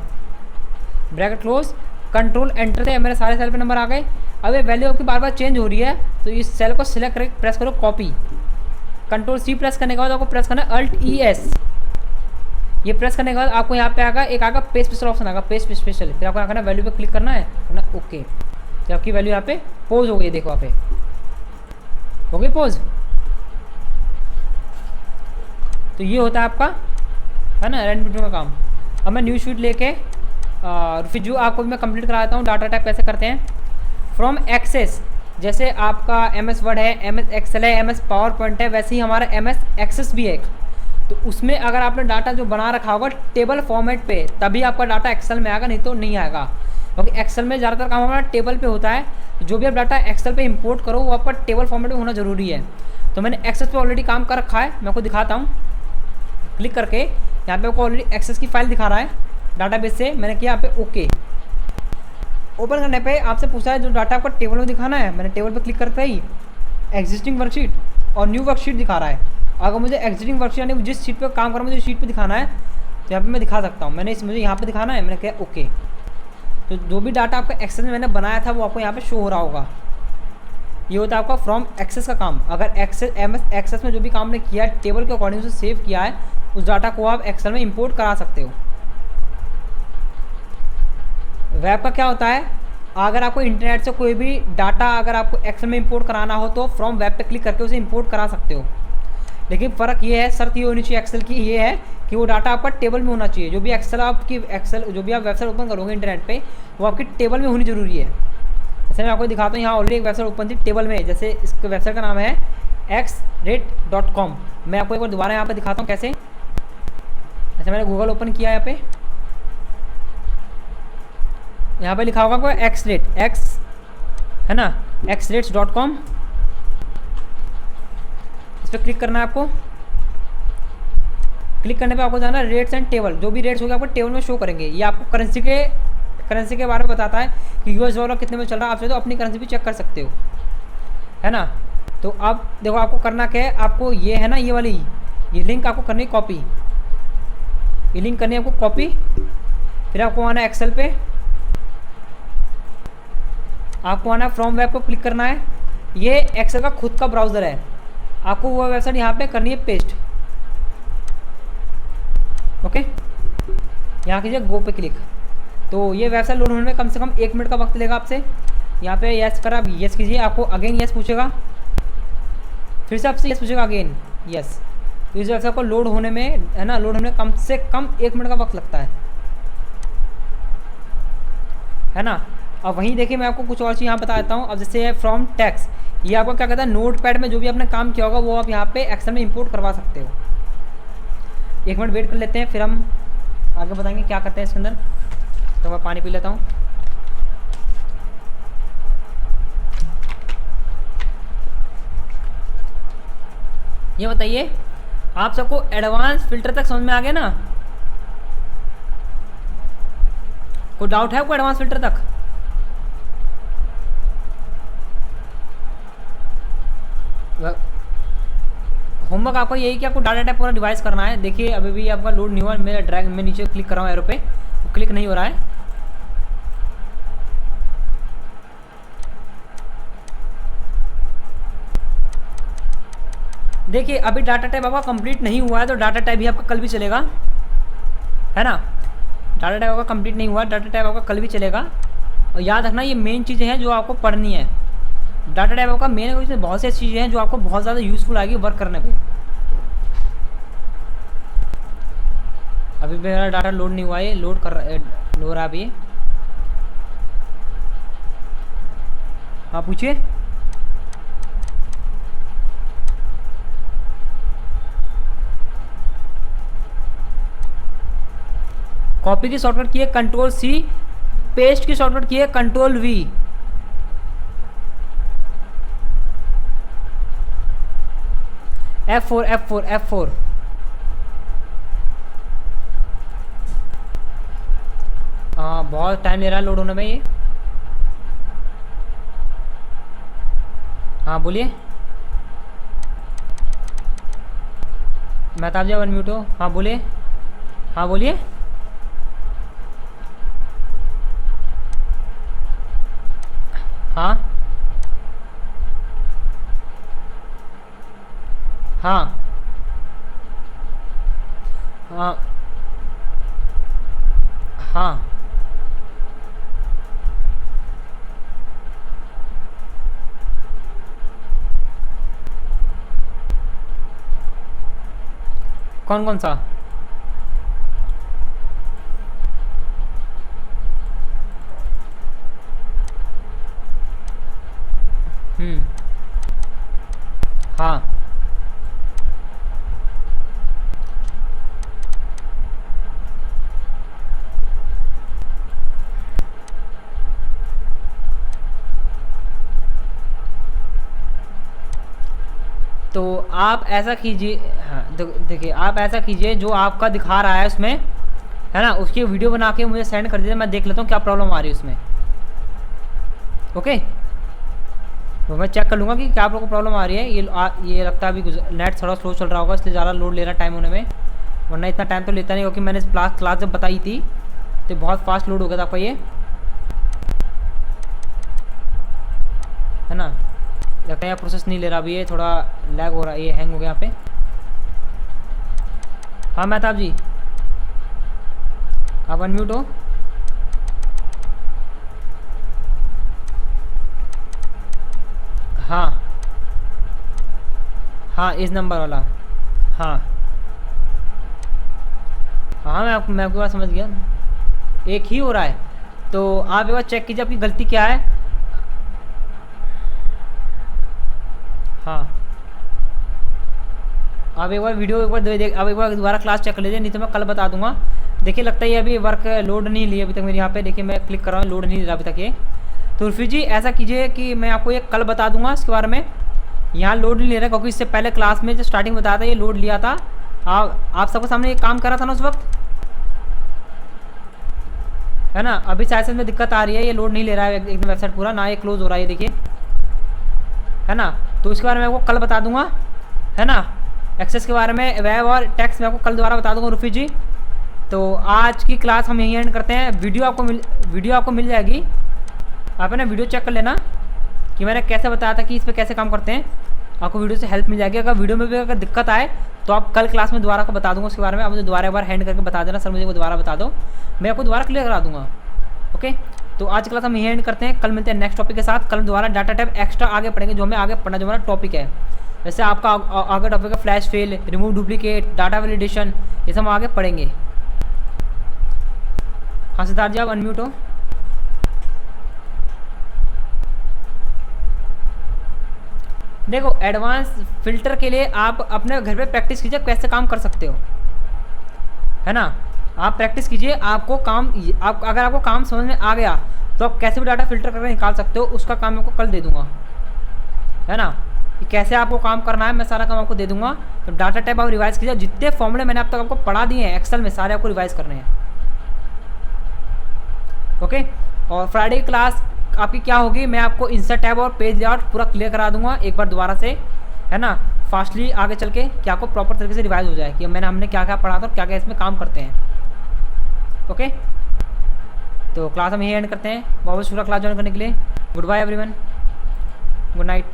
bracket close, control enter थे, मेरे सारे सेल पे नंबर आ गए। अब ये वैल्यू आपकी बार बार चेंज हो रही है, तो इस सेल को सिलेक्ट करके प्रेस करो कॉपी, कंट्रोल C प्रेस करने के बाद आपको प्रेस करना है Alt ES। ये प्रेस करने के बाद आपको यहाँ पे आएगा, एक आएगा पेस्ट स्पेशल ऑप्शन आएगा, पेस्ट स्पेशल, फिर आपको यहाँ करना वैल्यू पे क्लिक करना है, करना ओके, तो आपकी वैल्यू यहाँ पे पोज हो गई, देखो यहाँ पे हो गई पोज। तो ये होता है आपका, है ना, रैंड बिटवीन का काम। अब मैं न्यू शीट लेके फिर जो आपको मैं कंप्लीट कराता हूँ, डाटा टाइप कैसे करते हैं। फ्रॉम एक्सेस, जैसे आपका MS वर्ड है, MS एक्सेल है, MS पावर पॉइंट है, वैसे ही हमारा MS एक्सेस भी है। तो उसमें अगर आपने डाटा जो बना रखा होगा टेबल फॉर्मेट पे, तभी आपका डाटा एक्सेल में आएगा, नहीं तो नहीं आएगा, क्योंकि एक्सेल में ज़्यादातर काम हमारा टेबल पे होता है। जो भी आप डाटा एक्सेल पे इंपोर्ट करो वो आपका टेबल फॉर्मेट में होना ज़रूरी है। तो मैंने एक्सेस पे ऑलरेडी काम कर रखा है, मैं आपको दिखाता हूँ। क्लिक करके यहाँ पे आपको ऑलरेडी एक्सेस की फाइल दिखा रहा है डाटाबेस से, मैंने किया यहाँ पे ओके। ओपन करने पे आपसे पूछा है जो डाटा आपको टेबल में दिखाना है, मैंने टेबल पे क्लिक करते ही एग्जिस्टिंग वर्कशीट और न्यू वर्कशीट दिखा रहा है। अगर मुझे एग्जिस्टिंग वर्कशीट यानी जिस शीट पे काम करूँ मुझे शीट पे दिखाना है, तो यहाँ पे मैं दिखा सकता हूँ। मुझे यहाँ पे दिखाना है, मैंने किया ओके। तो जो भी डाटा आपका एक्सेस में मैंने बनाया था वो आपको यहाँ पे शो हो रहा होगा। ये होता है आपका फ्रॉम एक्सेस का काम। अगर MS एक्सेस में जो भी काम ने किया है टेबल के अकॉर्डिंग से सेव किया है, उस डाटा को आप एक्सेल में इंपोर्ट करा सकते हो। वेब का क्या होता है, अगर आपको इंटरनेट से कोई भी डाटा अगर आपको एक्सेल में इंपोर्ट कराना हो तो फ्रॉम वेब पे क्लिक करके उसे इंपोर्ट करा सकते हो। लेकिन फ़र्क ये है, शर्त ये होनी चाहिए एक्सेल की, ये है कि वो डाटा आपका टेबल में होना चाहिए। जो भी जो भी आप वेबसाइट ओपन करोगे इंटरनेट पे, वो आपकी टेबल में होनी ज़रूरी है। जैसे मैं आपको दिखाता हूँ, यहाँ ऑलरेडी एक वेबसाइट ओपन थी टेबल में, जैसे इसके वेबसाइट का नाम है xrate.com। मैं आपको एक बार दोबारा यहाँ पर दिखाता हूँ कैसे। जैसे मैंने गूगल ओपन किया, यहाँ पे लिखा होगा कोई xrate, है ना, xrates.com। इस पर क्लिक करना है आपको। क्लिक करने पे आपको जाना है रेट्स एंड टेबल, जो भी रेट्स होगा आपको टेबल में शो करेंगे। ये आपको करेंसी के बारे में बताता है कि US डॉलर कितने में चल रहा है। आप चाहे तो अपनी करेंसी भी चेक कर सकते हो, है ना। तो अब देखो आपको करना क्या है, आपको ये है ना, ये वाली ये लिंक आपको करनी है कॉपी, ये लिंक करनी है आपको कॉपी। फिर आपको आना है एक्सेल पे, आपको आना है फ्रॉम वेब को क्लिक करना है। ये एक्सेल का खुद का ब्राउज़र है, आपको वो वेबसाइट यहाँ पे करनी है पेस्ट। ओके, यहाँ कीजिए गो पे क्लिक। तो ये वेबसाइट लोड होने में कम से कम 1 मिनट का वक्त लेगा आपसे। यहाँ पे यस कर, आप यस कीजिए, आपको अगेन यस पूछेगा, फिर से आपसे यस पूछेगा अगेन, यस, तो इस वजह से आपको लोड होने में, है ना, लोड होने में कम से कम 1 मिनट का वक्त लगता है ना। अब वहीं देखिए मैं आपको कुछ और चीज़ यहाँ बता देता हूँ। अब जैसे फ्रॉम टेक्स्ट, ये आपको क्या कहता है, नोट पैड में जो भी आपने काम किया होगा वो आप यहाँ पे एक्सेल में इंपोर्ट करवा सकते हो। 1 मिनट वेट कर लेते हैं, फिर हम आगे बताएंगे क्या करते हैं इसके अंदर। तो मैं पानी पी लेता हूँ। ये बताइए आप सबको एडवांस फिल्टर तक समझ में आ गया ना? कोई डाउट है आपको एडवांस फिल्टर तक? होमवर्क आपको यही कि आपको डाटा टाइप पूरा डिवाइस करना है। देखिए अभी भी आपका लोड नहीं हुआ, मेरा ड्रैग में नीचे क्लिक कर रहा हूँ एरो पे, क्लिक नहीं हो रहा है। देखिए अभी डाटा टाइप आपका कंप्लीट नहीं हुआ है, तो डाटा टाइप भी आपका कल भी चलेगा, है ना। डाटा टाइप आपका कंप्लीट नहीं हुआ, डाटा टाइप आपका कल भी चलेगा। और याद रखना ये मेन चीज़ें हैं जो आपको पढ़नी है। डाटा टाइप आपका मेन है, इसमें बहुत सी चीज़ें हैं जो आपको बहुत ज़्यादा यूज़फुल आएगी वर्क करने पे। अभी मेरा डाटा लोड नहीं हुआ है, लोड कर लो रहा अभी। हाँ पूछिए। कॉपी की शॉर्टकट की है Ctrl+C, पेस्ट की शॉर्टकट की है Ctrl+V। F4 हाँ बहुत टाइम ले रहा है लोड होने में ये। हाँ बोलिए। मेहताब जी अनम्यूट हो। हाँ बोलिए। हाँ बोलिए। हाँ हाँ हाँ हाँ कौन कौन सा? हाँ तो आप ऐसा कीजिए। हाँ देखिए आप ऐसा कीजिए जो आपका दिखा रहा है उसमें, है ना, उसकी वीडियो बना के मुझे सेंड कर दीजिए, मैं देख लेता हूँ क्या प्रॉब्लम आ रही है उसमें। ओके, तो मैं चेक कर लूँगा कि क्या आपको प्रॉब्लम आ रही है। ये लगता है अभी नेट थोड़ा स्लो चल रहा होगा, इसलिए ज़्यादा लोड ले रहा टाइम होने में, वरना इतना टाइम तो लेता नहीं, क्योंकि मैंने क्लास जब बताई थी तो बहुत फास्ट लोड हो गया था आपका ये, है ना। लगता है यहाँ प्रोसेस नहीं ले रहा अभी, ये थोड़ा लैग हो रहा है, ये हैंग हो गया यहाँ पे। हाँ मेहताब जी आप अनम्यूट हो। हाँ हाँ इस नंबर वाला। हाँ हाँ मैं आपकी बात समझ गया, एक ही हो रहा है। तो आप एक बार चेक कीजिए आपकी गलती क्या है। हाँ आप एक बार वीडियो आप एक बार दोबारा क्लास चेक कर लीजिए, नहीं तो मैं कल बता दूंगा। देखिए लगता है ये अभी वर्क लोड नहीं लिया अभी तक मेरे यहाँ पे। देखिए मैं क्लिक कर रहा हूँ, लोड नहीं लिया अभी तक ये। तो उर्फी जी ऐसा कीजिए कि मैं आपको ये कल बता दूंगा इसके बारे में। यहाँ लोड नहीं ले रहा क्योंकि इससे पहले क्लास में जो स्टार्टिंग बताया था ये लोड लिया था। आप सबके सामने ये काम करा था ना उस वक्त, है ना। अभी शायद में दिक्कत आ रही है, ये लोड नहीं ले रहा है एकदम वेबसाइट पूरा, ना ये क्लोज हो रहा है ये देखिए, है ना। तो इसके बारे में आपको कल बता दूंगा, है ना। एक्सेस के बारे में, वेब और टेक्स्ट में आपको कल दोबारा बता दूंगा रुफी जी। तो आज की क्लास हम यहीं एंड करते हैं। वीडियो आपको मिल जाएगी, आप है ना वीडियो चेक कर लेना कि मैंने कैसे बताया था कि इस पर कैसे काम करते हैं। आपको वीडियो से हेल्प मिल जाएगी। अगर वीडियो में भी अगर दिक्कत आए तो आप कल क्लास में दोबारा को बता दूंगा उसके बारे में। आप मुझे दोबारा एक बार हैंड करके बता देना, सर मुझे को दोबारा बता दो, मैं आपको दोबारा क्लियर करा दूंगा। ओके, तो आज क्लास हम यहीं एंड करते हैं। कल मिलते हैं नेक्स्ट टॉपिक के साथ। कल दोबारा डाटा टाइप एक्स्ट्रा आगे पढ़ेंगे, जो हमें आगे पढ़ना जो हमारा टॉपिक है। जैसे आपका आगे टॉपिक है flash fail, remove duplicate, data validation, ये सब हम आगे पढ़ेंगे। हाँ सिद्धार्थ जी आप अनम्यूट हो। देखो एडवांस फिल्टर के लिए आप अपने घर पे प्रैक्टिस कीजिए कैसे काम कर सकते हो, है ना। आप प्रैक्टिस कीजिए, आपको काम आप अगर आपको काम समझ में आ गया तो आप कैसे भी डाटा फिल्टर करके निकाल सकते हो। उसका काम मैं आपको कल दे दूंगा, है ना, कि कैसे आपको काम करना है, मैं सारा काम आपको दे दूंगा। तो डाटा टाइप आप रिवाइज कीजिए, जितने फॉर्मूले मैंने अब तक आपको पढ़ा दिए हैं एक्सेल में सारे आपको रिवाइज करने हैं। ओके, और फ्राइडे की क्लास आपकी क्या होगी, मैं आपको इंसर्ट टैब और पेज लेआउट पूरा क्लियर करा दूंगा एक बार दोबारा से, है ना, फास्टली आगे चल के कि आपको प्रॉपर तरीके से रिवाइज हो जाए कि हमने क्या क्या पढ़ा था और क्या क्या इसमें काम करते हैं। ओके, तो क्लास हम यही एंड करते हैं। बहुत बहुत शुक्रिया क्लास ज्वाइन करने के लिए। Good bye everyone, good night.